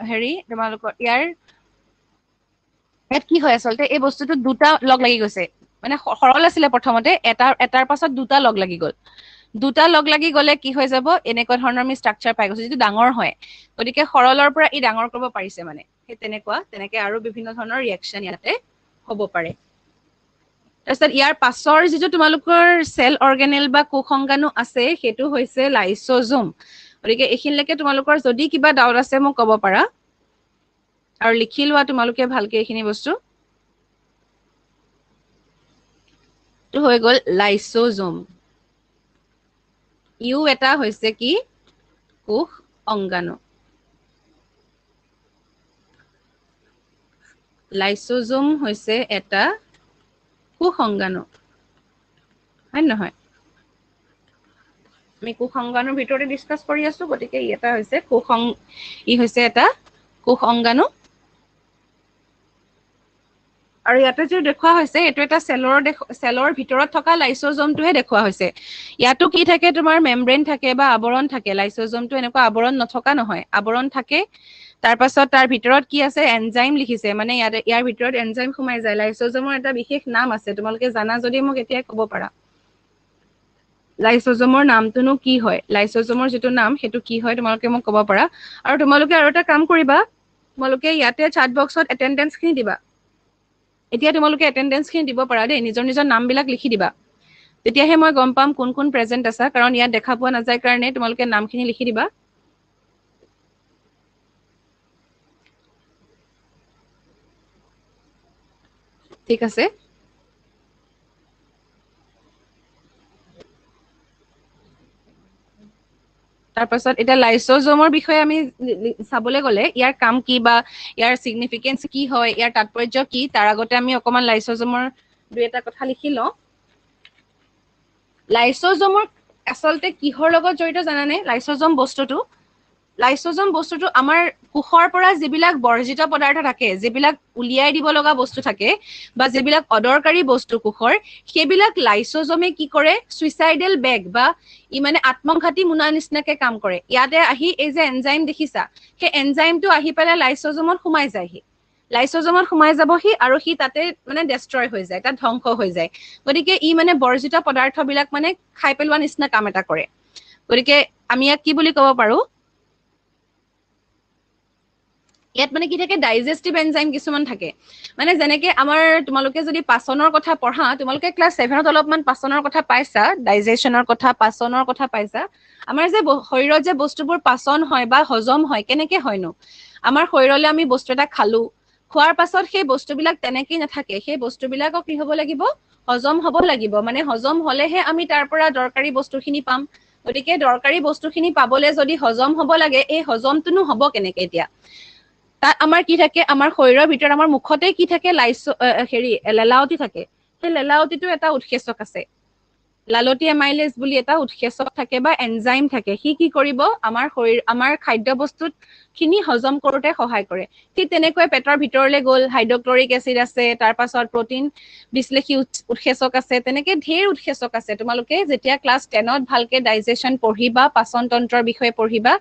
হেৰি তোমালোকৰ ইয়াত কি হয় আসলতে এই বস্তুটো দুটা লগ লাগি গৈছে মানে সৰল আছিলে প্ৰথমতে এটাৰ পাছত দুটা লগ লাগি গল দুটা লগ লাগি গলে কি হৈ যাব এনেকুৱা ধৰণৰ আমি ষ্ট্ৰাকচাৰ পাই গৈছো যেটো ডাঙৰ হয় গতিকে সৰলৰ পৰা ই ডাঙৰ কৰিব পাৰিছে মানে সেই তেনেকে আৰু বিভিন্ন ধৰণৰ ৰিএকচন ইয়াতে হ'ব পাৰে তাৰপিছত ইয়াৰ পাছৰ যেটো তোমালোকৰ সেল অৰ্গেনেল বা কোষংগাণু আছে হেতু হৈছে লাইসোজোম গতিকে এইখিনিলৈকে তোমালোকৰ যদি কিবা ডাউট আছে মোক ক'ব পাৰা আৰু লিখি লোৱা তোমালোকে ভালকে এইখিনি বস্তু তো হৈ গল লাইসোজোম ইউ এটা হৈছে কি কোষ অংগাণু লাইসোজোম হৈছে এটা কোষ অংগাণু হয় নহয় আমি কোষ অংগাণুৰ ভিতৰতে ডিসকাস কৰি আছো গতিকে এটা হৈছে হৈছে এটা কোষ অংগাণু আৰু ইয়াতে যে দেখুৱা হৈছে এটো এটা সেলৰ ভিতৰত থকা লাইসোজোমটোহে দেখুৱা হৈছে ইয়াতো কি থাকে তোমাৰ মেমব্ৰেন থাকে বা আৱৰণ থাকে লাইসোজোমটো এনেকুৱা আৱৰণ নথকা নহয় আৱৰণ থাকে তাৰ পাছত তাৰ ভিতৰত কি আছে এনজাইম লিখিছে মানে ইয়াৰ ভিতৰত এনজাইম সোমাই যায় লাইসোজোমৰ এটা বিশেষ নাম আছে তোমালোকে জানা যদি মোক এতিয়া ক'ব পাৰা লাইসোজোমৰ নামটোনো কি হয় লাইসোজোমৰ যেটো নাম হেতু কি হয় তোমালোকে মোক ক'ব পাৰা আৰু তোমালোকে আৰু এটা কাম কৰিবা তোমালোকে ইয়াতে chat boxত এটেনডেন্স খিনি দিবা এতিয়া তোমালোকে এটেনডেন্সখিনি দিব পাৰা দেই, নিজৰ নিজৰ নামবিলাক লিখি দিবা, তেতিয়াহে মই গম পাম কোন কোন প্ৰেজেন্ট আছা, কাৰণ ইয়াত দেখা পোৱা নাযায় কাৰণে তোমালোকে নামখিনি লিখি দিবা। ঠিক আছে। তাৰপাছত এতিয়া লাইসোজোমৰ বিষয়ে আমি চাবলৈ গ'লে ইয়াৰ কাম কি বা ইয়াৰ সিগনিফিকেন্স কি হয়, ইয়াৰ তাৎপৰ্য কি, তাৰ আগতে আমি অকমান লাইসোজোমৰ দুই এটা কথা লিখি লওঁ। লাইসোজোমৰ আচলতে কিহৰ লগত জড়িত জানানে? লাইসোজোম বস্তুটো আমাৰ কোষৰ পৰা যিবিলাক বৰ্জিত পদাৰ্থ থাকে, যিবিলাক উলিয়াই দিব লগা বস্তু থাকে বা যিবিলাক অদৰকাৰী বস্তু কোষৰ, সেইবিলাক লাইসোজোমে কি কৰে, সুইচাইডেল বেগ বা ই মানে আত্মঘাতী মোনা নিচিনাকে কাম কৰে। ইয়াতে আহি এই যে এনজাইম দেখিছা, সেই এনজাইমটো আহি পেলাই লাইসোজোমত সোমাই যায়হি। লাইসোজোমত সোমাই যাবহি আৰু সি তাতে মানে ডেষ্ট্ৰয় হৈ যায়, তাত ধ্বংস হৈ যায়। গতিকে ই মানে বৰ্জিত পদাৰ্থবিলাক মানে খাই পেলোৱা নিচিনা কাম এটা কৰে। গতিকে আমি ইয়াক কি বুলি ক'ব পাৰো, ইয়াত মানে কি থাকে, ডাইজেষ্টিভ এনজাইম কিছুমান থাকে। মানে যেনেকে আমাৰ তোমালোকে যদি পাচনৰ কথা পঢ়া, তোমালোকে ক্লাছ 7ত অলপমান পাচনৰ কথা পাইছা, ডাইজেশ্যনৰ কথা, পাচনৰ কথা পাইছা। আমাৰ যে শৰীৰত যে বস্তুবোৰ পাচন হয় বা হজম হয়, কেনেকে হয়নো? আমাৰ শৰীৰলৈ আমি বস্তু এটা খালো, খোৱাৰ পাছত সেই বস্তুবিলাক তেনেকেই নাথাকে, সেই বস্তুবিলাকক কি হ'ব লাগিব, হজম হ'ব লাগিব। মানে হজম হলেহে আমি তাৰ পৰা দৰকাৰী বস্তুখিনি পাম। গতিকে দৰকাৰী বস্তুখিনি পাবলৈ যদি হজম হ'ব লাগে, এই হজমটোনো হ'ব কেনেকে এতিয়া? তাত আমাৰ কি থাকে, আমাৰ শৰীৰৰ ভিতৰত আমাৰ মুখতে কি থাকে, লেলাৱতী থাকে। সেই লেলাৱতীটো এটা উৎসেচক আছে, লালতী এমাইলেজ বুলি এটা উৎসেচক থাকে বা এনজাইম থাকে। সি কি কৰিব, আমাৰ খাদ্য বস্তুত খিনি হজম কৰোতে সহায় কৰে। ঠিক তেনেকৈ পেটৰ ভিতৰলৈ গ'ল, হাইড্ৰক্লৰিক এচিড আছে, তাৰ পাছত প্ৰটিন বিশ্লেষী উৎসেচক আছে, তেনেকে ঢেৰ উৎসেচক আছে। তোমালোকে যেতিয়া ক্লাছ 10ত ভালকে ডাইজেশ্যন পঢ়িবা, পাচন তন্ত্ৰৰ বিষয়ে পঢ়িবা,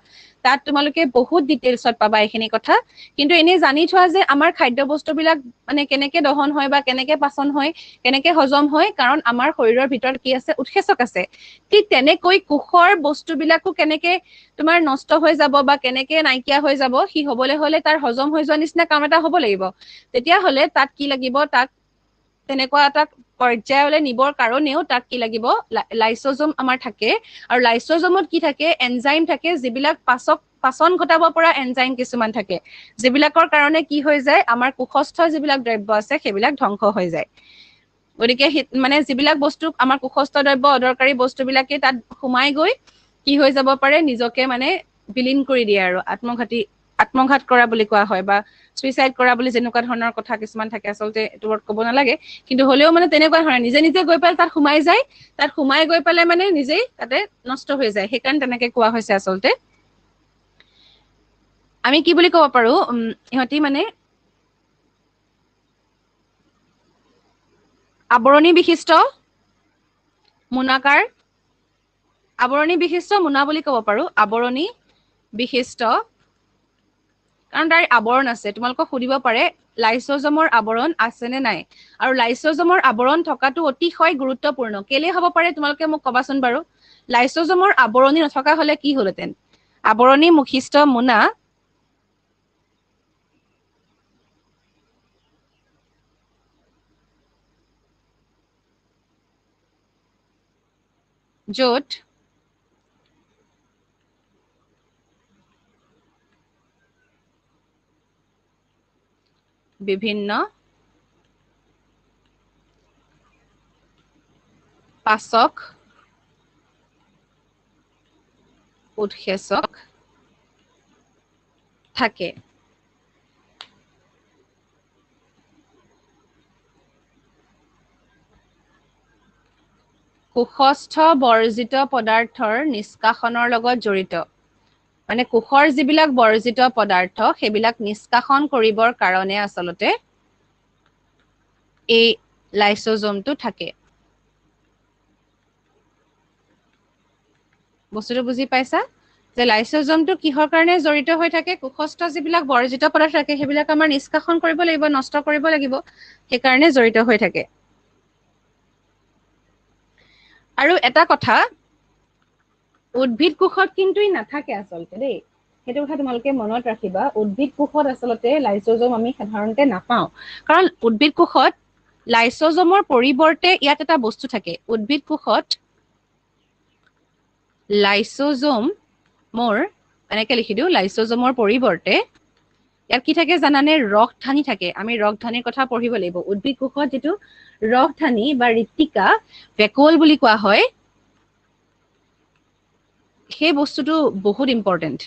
তাত তোমালোকে বহুত ডিটেইলছত পাবা এইখিনি কথা। কিন্তু এনেই জানি থোৱা যে আমাৰ খাদ্য বস্তুবিলাক মানে কেনেকে দহন হয় বা কেনেকে পাচন হয়, কেনেকে হজম হয়, কাৰণ আমাৰ শৰীৰৰ ভিতৰত কি আছে, উৎসেচক আছে। ঠিক তেনেকৈ কোষৰ বস্তুবিলাকো কেনেকে তোমাৰ নষ্ট হৈ যাব বা কেনেকে নাইকিয়া হৈ যাব, সি হবলৈ হলে তাৰ হজম হৈ যোৱা নিচিনা কাম এটা হ'ব লাগিব। তেতিয়াহলে তাত কি লাগিব, তাক তেনেকুৱা এটা পৰ্যায়লৈ নিবৰ কাৰণেও তাক কি লাগিব, লাইসোজোম আমাৰ থাকে। আৰু লাইসোজোমত কি থাকে, এনজাইম থাকে, যিবিলাক পাচন ঘটাব পৰা এনজাইম কিছুমান থাকে, যিবিলাকৰ কাৰণে কি হৈ যায়, আমাৰ কোষস্থ যিবিলাক দ্ৰব্য আছে সেইবিলাক ধ্বংস হৈ যায়। গতিকে মানে যিবিলাক বস্তু আমাৰ কোষস্থ দ্ৰব্য, অদৰকাৰী বস্তুবিলাকে তাত সোমাই গৈ কি হৈ যাব পাৰে, নিজকে মানে বিলীন কৰি দিয়ে আৰু আত্মঘাত কৰা বুলি কোৱা হয়, বা চুইচাইড কৰা বুলি যেনেকুৱা ধৰণৰ কথা কিছুমান থাকে, আচলতে এইটো ৱৰ্ড ক'ব নালাগে, কিন্তু হ'লেও মানে তেনেকুৱা ধৰণৰ নিজে নিজে গৈ পেলাই তাত সোমাই যায়, তাত সোমাই গৈ পেলাই মানে নিজেই তাতে নষ্ট হৈ যায়, সেইকাৰণে তেনেকে কোৱা হৈছে আচলতে। আমি কি বুলি ক'ব পাৰো, ইহঁতি মানে আৱৰণী বিশিষ্ট মোনাকাৰ, আৱৰণী বিশিষ্ট মোনা বুলি ক'ব পাৰো, আৱৰণী বিশিষ্ট, কাৰণ তাৰ আৱৰণ আছে। তোমালোকক সুধিব পাৰে লাইসোজোমৰ আৱৰণ আছে নে নাই, আৰু লাইসোজোমৰ আৱৰণ থকাটো অতিশয় গুৰুত্বপূৰ্ণ। কেলে হ'ব পাৰে তোমালোকে মোক কবাচোন বাৰু। লাইসোজোমৰ আৱৰণী নথকা হলে কি হলহেঁতেন, আৱৰণী বিশিষ্ট মোনা য'ত বিভিন্ন পাচক উৎসেচক থাকে। কোষস্থ বৰ্জিত পদাৰ্থৰ নিষ্কাশনৰ লগত জড়িত। মানে কোষৰ যিবিলাক বৰ্জিত পদাৰ্থ সেইবিলাক নিষ্কাশন কৰিবৰ কাৰণে আচলতে এই লাইসোজোমটো থাকে। বস্তুটো বুজি পাইছা যে লাইসোজোমটো কিহৰ কাৰণে জড়িত হৈ থাকে, কোষস্থ যিবিলাক বৰ্জিত পদাৰ্থ থাকে সেইবিলাক আমাৰ নিষ্কাশন কৰিব লাগিব, নষ্ট কৰিব লাগিব, সেইকাৰণে জড়িত হৈ থাকে। আৰু এটা কথা, উদ্ভিদ কোষত কিন্তু ই নাথাকে আচলতে দেই, সেইটো কথা তোমালোকে মনত ৰাখিবা। উদ্ভিদ কোষত আচলতে লাইসোজোম আমি সাধাৰণতে নাপাওঁ, কাৰণ উদ্ভিদ কোষত লাইসোজমৰ পৰিৱৰ্তে ইয়াত এটা বস্তু থাকে উদ্ভিদ কোষত লাইসোজম মোৰ এনেকৈ লিখি দিওঁ লাইসোজমৰ পৰিৱৰ্তে ইয়াত কি থাকে জানানে ৰসধানী থাকে আমি ৰসধানীৰ কথা পঢ়িব লাগিব উদ্ভিদ কোষত যেটো ৰসধানী বা ঋত্তিকা ভেকুওল বুলি কোৱা হয় সেই বস্তুটো বহুত ইম্পৰ্টেন্ট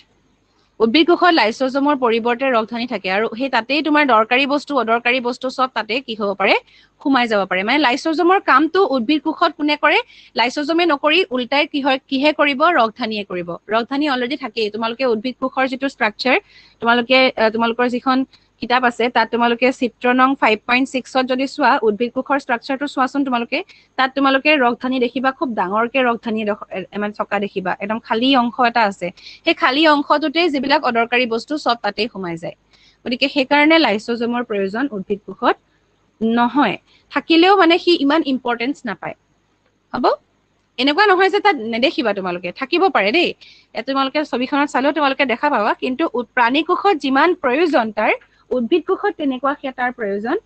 উদ্ভিদ কোষত লাইসোজমৰ পৰিৱৰ্তে ৰসধানী থাকে আৰু সেই তাতেই তোমাৰ দৰকাৰী বস্তু অদৰকাৰী বস্তু সব তাতে কি হ'ব পাৰে সোমাই যাব পাৰে মানে লাইসোজমৰ কামটো উদ্ভিদ কোষত কোনে কৰে লাইসোজমে নকৰি উল্টাই কিহে কৰিব ৰসধানীয়ে কৰিব ৰসধানী অলৰেডি থাকেই তোমালোকে উদ্ভিদ কোষৰ যেটো ষ্ট্ৰাকচাৰ তোমালোকৰ যিখন কিতাপ আছে তাত তোমালোকে চিত্ৰ নং 5.6 ত যদি চোৱা উদ্ভিদ কোষৰ ষ্ট্ৰাকচাৰটো চোৱাচোন তোমালোকে তাত তোমালোকে ৰসধানী দেখিবা খুব ডাঙৰকে ৰসধানী মানে চকা দেখিবা একদম খালী অংশ এটা আছে সেই খালী অংশটোতে যিবিলাক অদৰকাৰী বস্তু সব তাতে সোমাই যায় গতিকে সেই কাৰণে লাইসোজমৰ প্ৰয়োজন উদ্ভিদ কোষত নহয় থাকিলেও মানে সি ইমান ইম্পৰ্টেন্স নাপায় হ'ব এনেকুৱা নহয় যে তাত নেদেখিবা তোমালোকে থাকিব পাৰে দেই তোমালোকে ছবিখনত চালেও তোমালোকে দেখা পাবা কিন্তু প্ৰাণী কোষত যিমান প্ৰয়োজন তাৰ উদ্ভিদ কোষত তেনেকুৱা তাৰ প্ৰয়োজন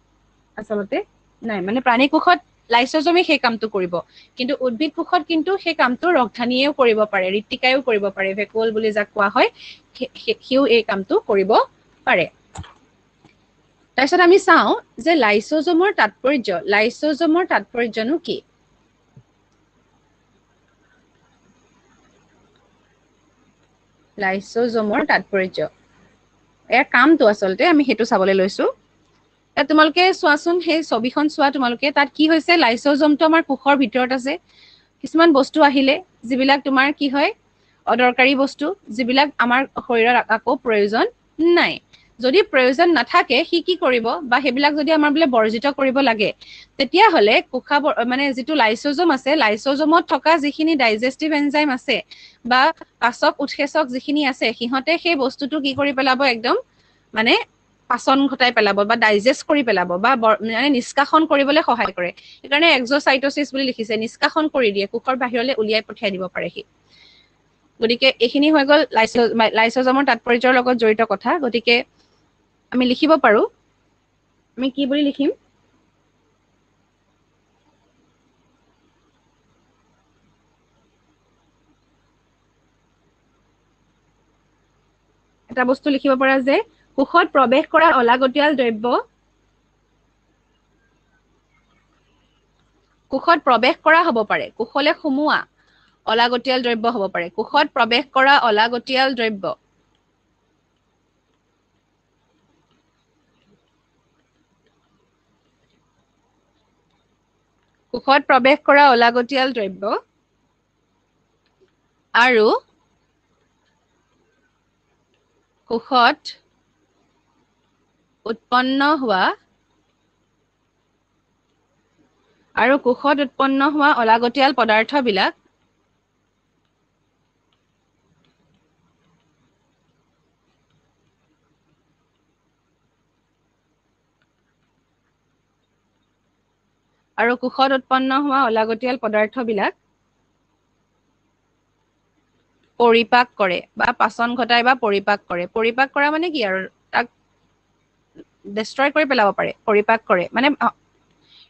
আচলতে নাই মানে প্ৰাণী কোষত লাইসোজমে সেই কামটো কৰিব কিন্তু উদ্ভিদ কোষত কিন্তু সেই কামটো ৰসধানীয়েও কৰিব পাৰে ঋত্তিকায়ও কৰিব পাৰে ভেকুওল বুলি যাক কোৱা হয় সিও এই কামটো কৰিব পাৰে তাৰপিছত আমি চাওঁ যে লাইসোজমৰ তাৎপৰ্যনো কি লাইসোজমৰ তাৎপৰ্য ইয়াৰ কামটো আচলতে আমি হেতু চাবলৈ লৈছো তোমালোকে চোৱাচোন সেই ছবিখন চোৱা তোমালোকে তাত কি হৈছে লাইসোজমটো আমাৰ কোষৰ ভিতৰত আছে কিছুমান বস্তু আহিলে যিবিলাক তোমাৰ কি হয় অদৰকাৰী বস্তু যিবিলাক আমাৰ শৰীৰৰ আকৌ প্ৰয়োজন নাই যদি প্ৰয়োজন নাথাকে সি কি কৰিব বা হেবিলাক যদি আমাৰ বলে বৰ্জিত কৰিব লাগে তেতিয়া হলে কোষা মানে যেটো লাইসোজম আছে লাইসোজমত থকা যিখিনি ডাইজেষ্টিভ এনজাইম আছে বা পাচক উৎসেচক যিখিনি আছে সিহঁতে সেই বস্তুটো কি কৰি পেলাব একদম মানে পাচন ঘটাই পেলাব বা ডাইজেষ্ট কৰি পেলাব বা মানে নিষ্কাশন কৰিবলৈ সহায় কৰে সেইকাৰণে এক্সোসাইটোসিস বুলি লিখিছে নিষ্কাশন কৰি দিয়ে কোষৰ বাহিৰলৈ উলিয়াই পঠিয়াই দিব পাৰে সি গতিকে এইখিনি হৈ গল লাইসোজমৰ তাৎপৰ্যৰ লগত জড়িত কথা গতিকে আমি লিখিব পাৰো আমি কি বুলি লিখিম এটা বস্তু লিখিব পৰা যে কোষত প্ৰৱেশ কৰা অলাগতিয়াল দ্ৰব্য কোষত প্ৰৱেশ কৰা হ'ব পাৰে কোষলে সোমোৱা অলাগতিয়াল দ্ৰব্য হ'ব পাৰে কোষত প্ৰৱেশ কৰা অলাগতিয়াল দ্ৰব্য কোষত প্ৰৱেশ কৰা অলাগতিয়াল দ্ৰব্য আৰু কোষত উৎপন্ন হোৱা অলাগতিয়াল পদাৰ্থবিলাক পৰিপাক কৰে বা পাচন ঘটাই বা পৰিপাক কৰে পৰিপাক কৰা মানে কি আৰু তাক ডেষ্ট্ৰয় কৰি পেলাব পাৰে পৰিপাক কৰে মানে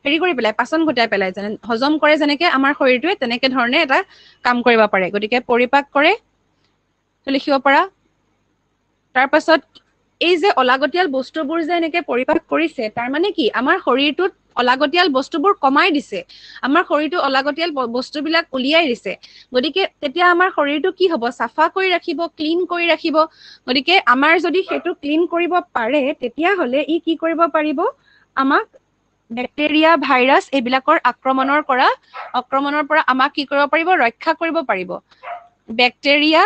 হেৰি কৰি পেলাই পাচন ঘটাই পেলাই যেনে হজম কৰে যেনেকে আমাৰ শৰীৰটোৱে তেনেকে ধৰণে এটা কাম কৰিব পাৰে গতিকে পৰিপাক কৰে লিখিব পাৰা তাৰ পাছত এই যে অলাগতিয়াল বস্তুবোৰ যে এনেকে পৰিপাক কৰিছে তাৰ মানে কি আমাৰ শৰীৰটোত অলাগতিয়াল বস্তুবোৰ কমাই দিছে আমাৰ শৰীৰটো অলাগতিয়াল বস্তুবিলাক উলিয়াই দিছে গতিকে তেতিয়া আমাৰ শৰীৰটো কি হ'ব সাফা কৰি ৰাখিব ক্লিন কৰি ৰাখিব গতিকে আমাৰ যদি হেতু ক্লিন কৰিব পাৰে তেতিয়া হলে ই কি কৰিব পাৰিব আমাক বেক্টেৰিয়া ভাইৰাছ এইবিলাকৰ আক্ৰমণৰ পৰা আমাক কি কৰিব পাৰিব ৰক্ষা কৰিব পাৰিব বেক্টেৰিয়া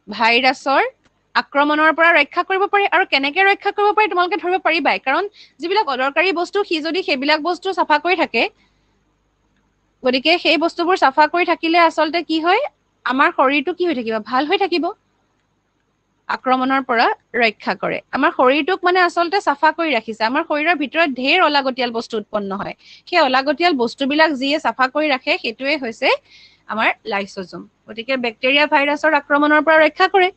ভাইৰাছৰ আক্ৰমণৰ পৰা ৰক্ষা কৰিব পাৰি আৰু কেনেকে ৰক্ষা কৰিব পাৰি তোমালোকে ধৰিব পাৰিবাই কাৰণ যিবিলাক অদৰকাৰী বস্তু সি যদি সেইবিলাক বস্তু চাফা কৰি থাকে গতিকে সেই বস্তুবোৰ চাফা কৰি থাকিলে আচলতে কি হয় আমাৰ শৰীৰটো কি হৈ থাকিব ভাল হৈ থাকিব আক্ৰমণৰ পৰা ৰক্ষা কৰে আমাৰ শৰীৰটোক মানে আচলতে চাফা কৰি ৰাখিছে আমাৰ শৰীৰৰ ভিতৰত ঢেৰ অলাগতিয়াল বস্তু উৎপন্ন হয় সেই অলাগতিয়াল বস্তুবিলাক যিয়ে চাফা কৰি ৰাখে সেইটোৱে হৈছে আমাৰ লাইসোজম গতিকে বেক্টেৰিয়া ভাইৰাছৰ আক্ৰমণৰ পৰা ৰক্ষা কৰে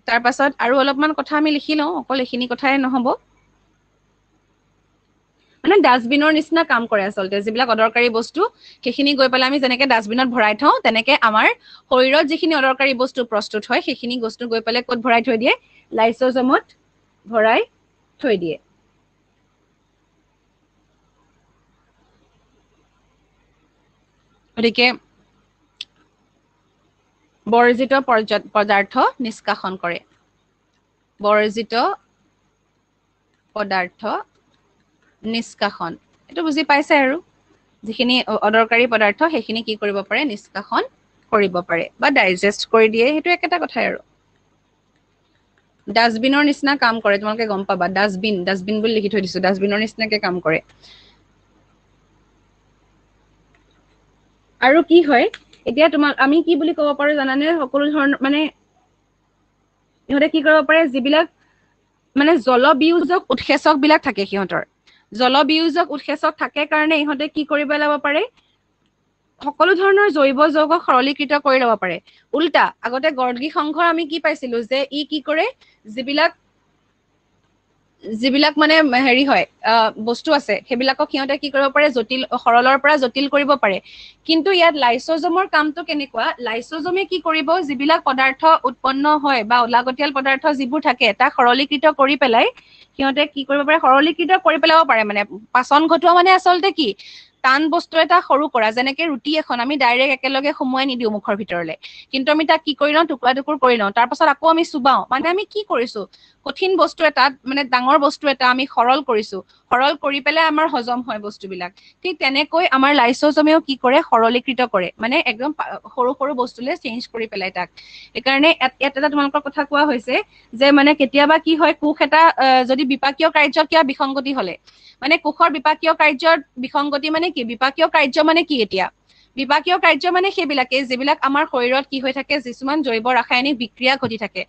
তাৰ পাছত আৰু অলপমান কথা আমি লিখি লওঁ, অকল এইখিনি কথাই নহব। মানে ডাষ্টবিনৰ নিচিনা কাম কৰে আচলতে, যিবিলাক অদৰকাৰী বস্তু সেইখিনি গৈ পেলাই আমি যেনেকে ডাষ্টবিনত ভৰাই থওঁ, তেনেকে আমাৰ শৰীৰত যিখিনি অদৰকাৰী বস্তু প্ৰস্তুত হয় সেইখিনি বস্তু গৈ পেলাই ক'ত ভৰাই থৈ দিয়ে? লাইসোজোমত ভৰাই থৈ দিয়ে। গতিকে বৰ্জিত পদাৰ্থ নিষ্কাশন কৰে। বৰ্জিত পদাৰ্থ নিষ্কাশন, এইটো বুজি পাইছে আৰু যিখিনি অদৰকাৰী পদাৰ্থ সেইখিনি কি কৰিব পাৰে? নিষ্কাশন কৰিব পাৰে বা ডাইজেষ্ট কৰি দিয়ে, সেইটো একেটা কথাই আৰু। ডাষ্টবিনৰ নিচিনা কাম কৰে, তোমালোকে গম পাবা। ডাষ্টবিন বুলি লিখি থৈ দিছো, ডাষ্টবিনৰ নিচিনাকে কাম কৰে। আৰু কি হয় এতিয়া আমি কি বুলি ক'ব পাৰো জানানে? সকলো ধৰণৰ মানে ইহঁতে কি কৰিব পাৰে, যিবিলাক মানে জলবিয়োজক উৎসেচক বিলাক থাকে সিহঁতৰ, জলবিয়োজক উৎসেচক থাকে কাৰণে ইহঁতে কি কৰিব ল'ব পাৰে? সকলো ধৰণৰ জৈৱ যৌগক সৰলীকৃত কৰি ল'ব পাৰে। উল্টা আগতে গৰ্গী সংঘৰ আমি কি পাইছিলো যে ই কি কৰে, যিবিলাক মানে হেৰি হয় বস্তু আছে সেইবিলাকক সিহঁতে কি কৰিব পাৰে? সৰলৰ পৰা জটিল কৰিব পাৰে। কিন্তু ইয়াত লাইসোজোমৰ কামটো কেনেকুৱা? লাইসোজোমে কি কৰিব? যিবিলাক পদাৰ্থ উৎপন্ন হয় বা অলাগতিয়াল পদাৰ্থ যিবোৰ থাকে তাক সৰলীকৃত কৰি পেলাই সিহঁতে কি কৰিব পাৰে? সৰলীকৃত কৰি পেলাব পাৰে। মানে পাচন ঘটোৱা মানে আচলতে কি? টান বস্তু এটা সৰু কৰা, যেনেকে ৰুটি এখন আমি ডাইৰেক্ট একেলগে সুমুৱাই নিদিও মুখৰ ভিতৰলে, কিন্তু আমি তাক কি কৰি লওঁ? টুকুৰা টুকুৰ কৰি লওঁ, তাৰ পাছত আকৌ আমি চুবাও। মানে আমি কি কৰিছো? কঠিন বস্তু এটাত মানে ডাঙৰ বস্তু এটা আমি সৰল কৰিছো, সৰল কৰি পেলাই আমাৰ হজম হয় বস্তুবিলাক। ঠিক তেনেকৈ আমাৰ লাইসোজোমেও কি কৰে? সৰলীকৃত কৰে, মানে একদম সৰু সৰু বস্তুলে চেঞ্জ কৰি পেলাই তাক। সেইকাৰণে ইয়াত এটা তোমালোকৰ কথা কোৱা হৈছে যে মানে কেতিয়াবা কি হয়? কোষ এটা যদি বিপাকীয় কাৰ্যত কিবা বিসংগতি হলে, মানে কোষৰ বিপাকীয় কাৰ্যৰ বিসংগতি মানে কি? বিপাকীয় কাৰ্য মানে কি? এতিয়া বিপাকীয় কাৰ্য মানে সেইবিলাকে যিবিলাক আমাৰ শৰীৰত কি হৈ থাকে? কিছুমান জৈৱ ৰাসায়নিক বিক্ৰিয়া ঘটি থাকে।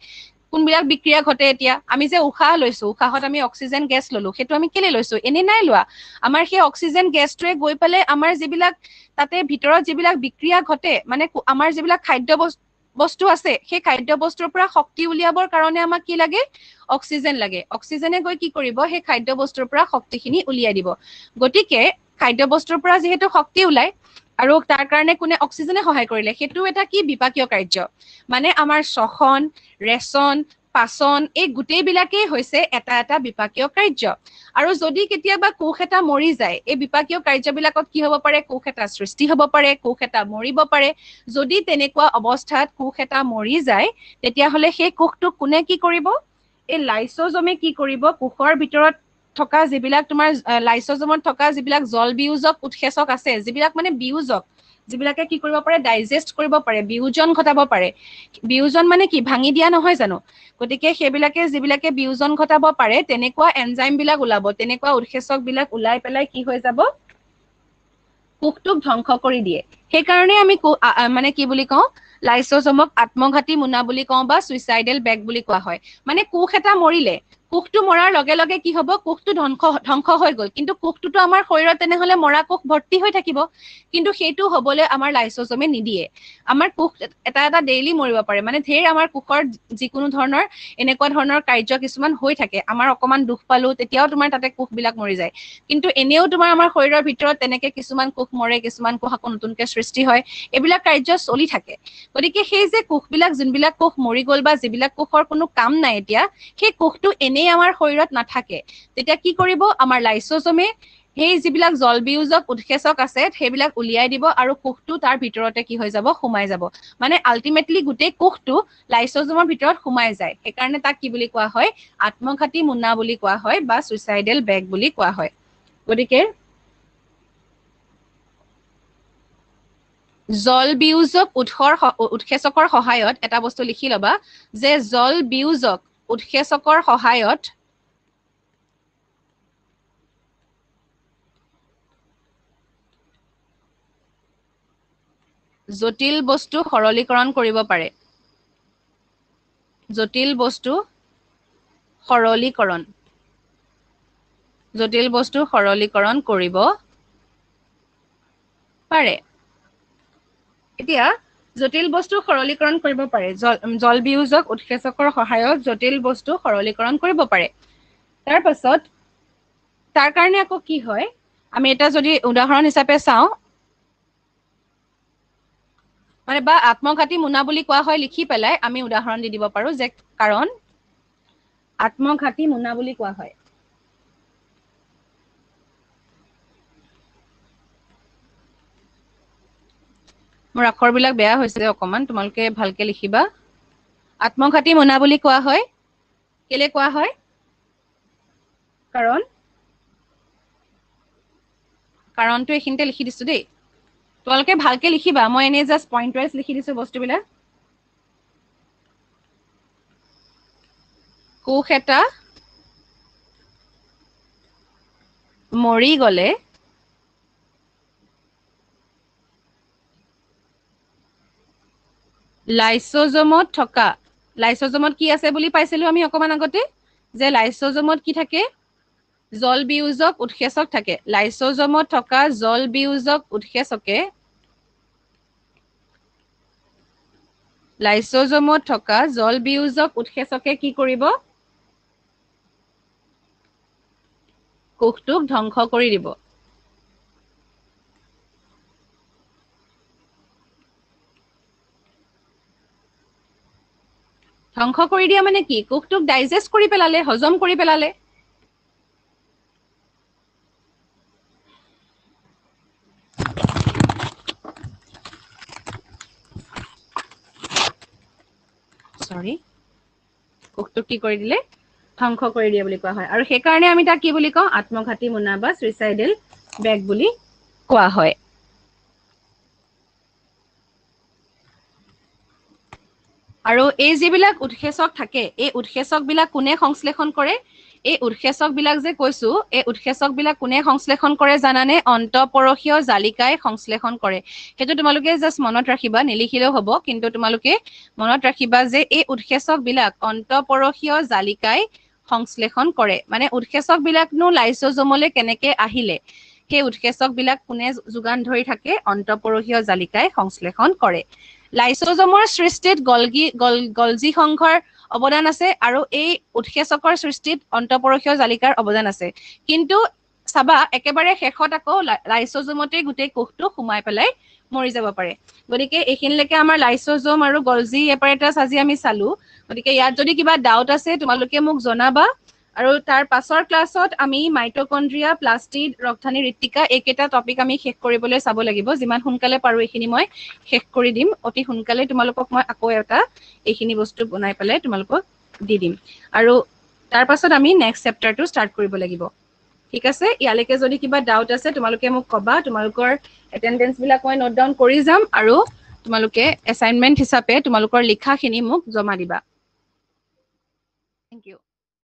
কোনবিলাক বিক্ৰিয়া ঘটে? এতিয়া আমি যে উশাহ লৈছো, উশাহত আমি অক্সিজেন গেছ ললো, সেইটো আমি কেলে লৈছো? এনেই নাই লোৱা। আমাৰ সেই অক্সিজেন গেছটোৱে গৈ পেলাই আমাৰ যিবিলাক তাতে ভিতৰত যিবিলাক বিক্ৰিয়া ঘটে, মানে আমাৰ যিবিলাক খাদ্য বস্তু আছে, সেই খাদ্য বস্তুৰ পৰা শক্তি উলিয়াবৰ কাৰণে আমাক কি লাগে? অক্সিজেন লাগে। অক্সিজেনে গৈ কি কৰিব? সেই খাদ্য বস্তুৰ পৰা শক্তিখিনি উলিয়াই দিব। গতিকে খাদ্য বস্তুৰ পৰা যিহেতু শক্তি ওলাই আৰু তাৰ কাৰণে কোনে? অক্সিজেনে সহায় কৰিলে, সেইটো এটা কি? বিপাকীয় কাৰ্য। মানে আমাৰ শ্বসন, ৰেচন, পাচন এই গোটেই বিলাকেই হৈছে এটা এটা বিপাকীয় কাৰ্য। আৰু যদি কেতিয়াবা কোষ এটা মৰি যায়, এই বিপাকীয় কাৰ্যবিলাকত কি হব পাৰে? কোষ এটা সৃষ্টি হব পাৰে, কোষ এটা মৰিব পাৰে। যদি তেনেকুৱা অৱস্থাত কোষ এটা মৰি যায়, তেতিয়াহলে সেই কোষটোক কোনে কি কৰিব? এই লাইসোজোমে কি কৰিব? কোষৰ ভিতৰত থকা যিবিলাক তোমাৰ লাইসোজোমত থকা যিবিলাক জলবিয়োজক উৎসেচক আছে, যিবিলাক মানে বিয়োজক, যিবিলাকে কি কৰিব পাৰে? ডাইজেষ্ট কৰিব পাৰে, বিয়োজন ঘটাব পাৰে। বিয়োজন মানে কি? ভাঙি দিয়া নহয় জানো? গতিকে সেইবিলাকে যিবিলাকে বিয়োজন ঘটাব পাৰে, তেনেকুৱা এনজাইম বিলাক ওলাব, তেনেকুৱা উৎসেচক বিলাক ওলাই পেলাই কি হৈ যাব? কোষটোক ধ্বংস কৰি দিয়ে। সেইকাৰণে আমি মানে কি বুলি কওঁ? লাইসোজোমক আত্মঘাতী মোনা বুলি কওঁ বা চুইচাইডেল বেগ বুলি কোৱা হয়। মানে কোষ এটা মৰিলে, কোষটো মৰাৰ লগে লগে কি হব? কোষটো ধ্বংস হৈ গল, কিন্তু কোষটোতো আমাৰ শৰীৰত তেনেহলে মৰা কোষ ভৰ্তি হৈ থাকিব। কিন্তু সেইটো হবলৈ আমাৰ লাইসোজোমে নিদিয়ে। আমাৰ কোষ এটা এটা ডেইলি মৰিব পাৰে, মানে ধেৰ আমাৰ কোষৰ যিকোনো ধৰণৰ এনেকুৱা ধৰণৰ কাৰ্য কিছুমান হৈ থাকে। আমাৰ অকমান দুখ পালো, তেতিয়াও তোমাৰ তাতে কোষ বিলাক মৰি যায়। কিন্তু এনেও তোমাৰ আমাৰ শৰীৰৰ ভিতৰত তেনেকে কিছুমান কোষ মৰে, কিছুমান কোষ আকৌ নতুনকে সৃষ্টি হয়। এইবিলাক কাৰ্য চলি থাকে। গতিকে সেই যে কোষবিলাক, যোনবিলাক কোষ মৰি গল বা যিবিলাক কোষৰ কোনো কাম নাই এতিয়া, সেই কোষটো এনেই আমাৰ শৰীৰত নাথাকে। তেতিয়া কি কৰিব? আমাৰ লাইসোজোমে সেই যিবিলাক জলবিয়োজক উৎসেচক আছে সেইবিলাক উলিয়াই দিব, আৰু কোষটো তাৰ ভিতৰতে কি হৈ যাব? সোমাই যাব। মানে আল্টিমেটলি গোটেই কোষটো লাইসোজোমৰ ভিতৰত সোমাই যায়। সেইকাৰণে তাক কি বুলি কোৱা হয়? আত্মঘাতী মোনা বুলি কোৱা হয় বা চুইচাইডেল বেগ বুলি কোৱা হয়। গতিকে জলবিয়োজক উৎসেচকৰ সহায়ত এটা বস্তু লিখি লবা, যে জলবিয়োজক উৎসেচকৰ সহায়ত জটিল বস্তু সৰলীকৰণ কৰিব পাৰে। জটিল বস্তু সৰলীকৰণ, জটিল বস্তু সৰলীকৰণ কৰিব পাৰে। এতিয়া জটিল বস্তু সৰলীকৰণ কৰিব পাৰে জল বিয়োজক উৎসেচকৰ সহায়ত জটিল বস্তু সৰলীকৰণ কৰিব পাৰে তাৰ পাছত তাৰ কাৰণে আকৌ কি হয় আমি এটা যদি উদাহৰণ হিচাপে চাওঁ মানে বা আত্মঘাতী মুনা বুলি কোৱা হয় লিখি পেলাই আমি উদাহৰণ দি দিব পাৰো যে কাৰণ আত্মঘাতী মুনা বুলি কোৱা হয় মোৰ আখৰবিলাক বেয়া হৈছে অকমান তোমালোকে ভালকে লিখিবা আত্মঘাতী মুনা বুলি কোৱা হয় কেলে কোৱা হয় কাৰণটো এইখিনিতে লিখি দিছো দেই তোমালোকে ভালকে লিখিবা মই এনে জাস্ট পইণ্ট ৱাইজ লিখি দিছো বস্তুবিলাক কোষ এটা মৰি গলে লাইসোজোমত থকা লাইসোজোমত কি আছে বুলি পাইছিলো আমি অকমান আগতে যে লাইসোজোমত কি থাকে জল বিয়োজক উৎসেচক থাকে লাইসোজোমত থকা জল বিয়োজক উৎসেচকে লাইসোজোমত থকা জল বিয়োজক উৎসেচকে কি কৰিব কোষটোক ধ্বংস কৰি দিব ধ্বংস কৰি দিয়া মানে কি কোষটোক ডাইজেষ্ট কৰি পেলালে হজম কৰি পেলালে সৰি কোষটোক কি কৰি দিলে ধ্বংস কৰি দিয়ে বুলি কোৱা হয় আৰু সেই কাৰণে আমি তাক কি বুলি কওঁ আত্মঘাতী মুনা বা সুইসাইডাল বেগ বুলি কোৱা হয় আৰু এই যিবিলাক উৎসেচক থাকে এই উৎসেচক বিলাক কোনে সংশ্লেষণ কৰে এই উৎসেচক বিলাক যে কৈছো এই উৎসেচক বিলাক কোনে সংশ্লেষণ কৰে জানানে অন্তঃপৰশীয় জালিকাই সংশ্লেষণ কৰে সেইটো তোমালোকে জাস্ট মনত ৰাখিবা নিলিখিলেও হ'ব কিন্তু তোমালোকে মনত ৰাখিবা যে এই উৎসেচক বিলাক অন্তঃপৰশীয় জালিকাই সংশ্লেষণ কৰে মানে উৎসেচক বিলাকনো লাইসোজোমলৈ কেনেকে আহিলে সেই উৎসেচক বিলাক কোনে যোগান ধৰি থাকে অন্তঃপৰশীয় জালিকাই সংশ্লেষণ কৰে লাইসোজোমৰ সৃষ্টিত গলজি সংঘৰ অৱদান আছে আৰু এই উৎসেচকৰ সৃষ্টিত অন্তঃপৰশীয় জালিকাৰ অৱদান আছে কিন্তু চাবা একেবাৰে শেষত আকৌ লাইসোজোমতে গোটেই কোষটো সোমাই পেলাই মৰি যাব পাৰে গতিকে এইখিনিলৈকে আমাৰ লাইসোজোম আৰু গলজি এপাৰেটাছ আজি আমি চালো গতিকে ইয়াত যদি কিবা ডাউট আছে তোমালোকে মোক জনাবা আৰু তাৰ পাছৰ ক্লাছত আমি মাইটকন্ড্ৰিয়া প্লাস্টিড ৰপ্তানি ঋত্তিকা এইকেইটা টপিক আমি শেষ কৰিবলৈ চাব লাগিব যিমান সোনকালে পাৰো এইখিনি মই শেষ কৰি দিম অতি সোনকালে তোমালোকক মই আকৌ এটা এইখিনি বস্তু বনাই পেলাই তোমালোকক দি দিম আৰু তাৰ পাছত আমি নেক্সট চেপ্টাৰটো ষ্টাৰ্ট কৰিব লাগিব ঠিক আছে ইয়ালৈকে যদি কিবা ডাউট আছে তোমালোকে মোক কবা তোমালোকৰ এটেনডেন্স বিলাক মই নোট ডাউন কৰি যাম আৰু তোমালোকে এছাইনমেন্ট হিচাপে তোমালোকৰ লিখাখিনি মোক জমা দিবা থেংক ইউ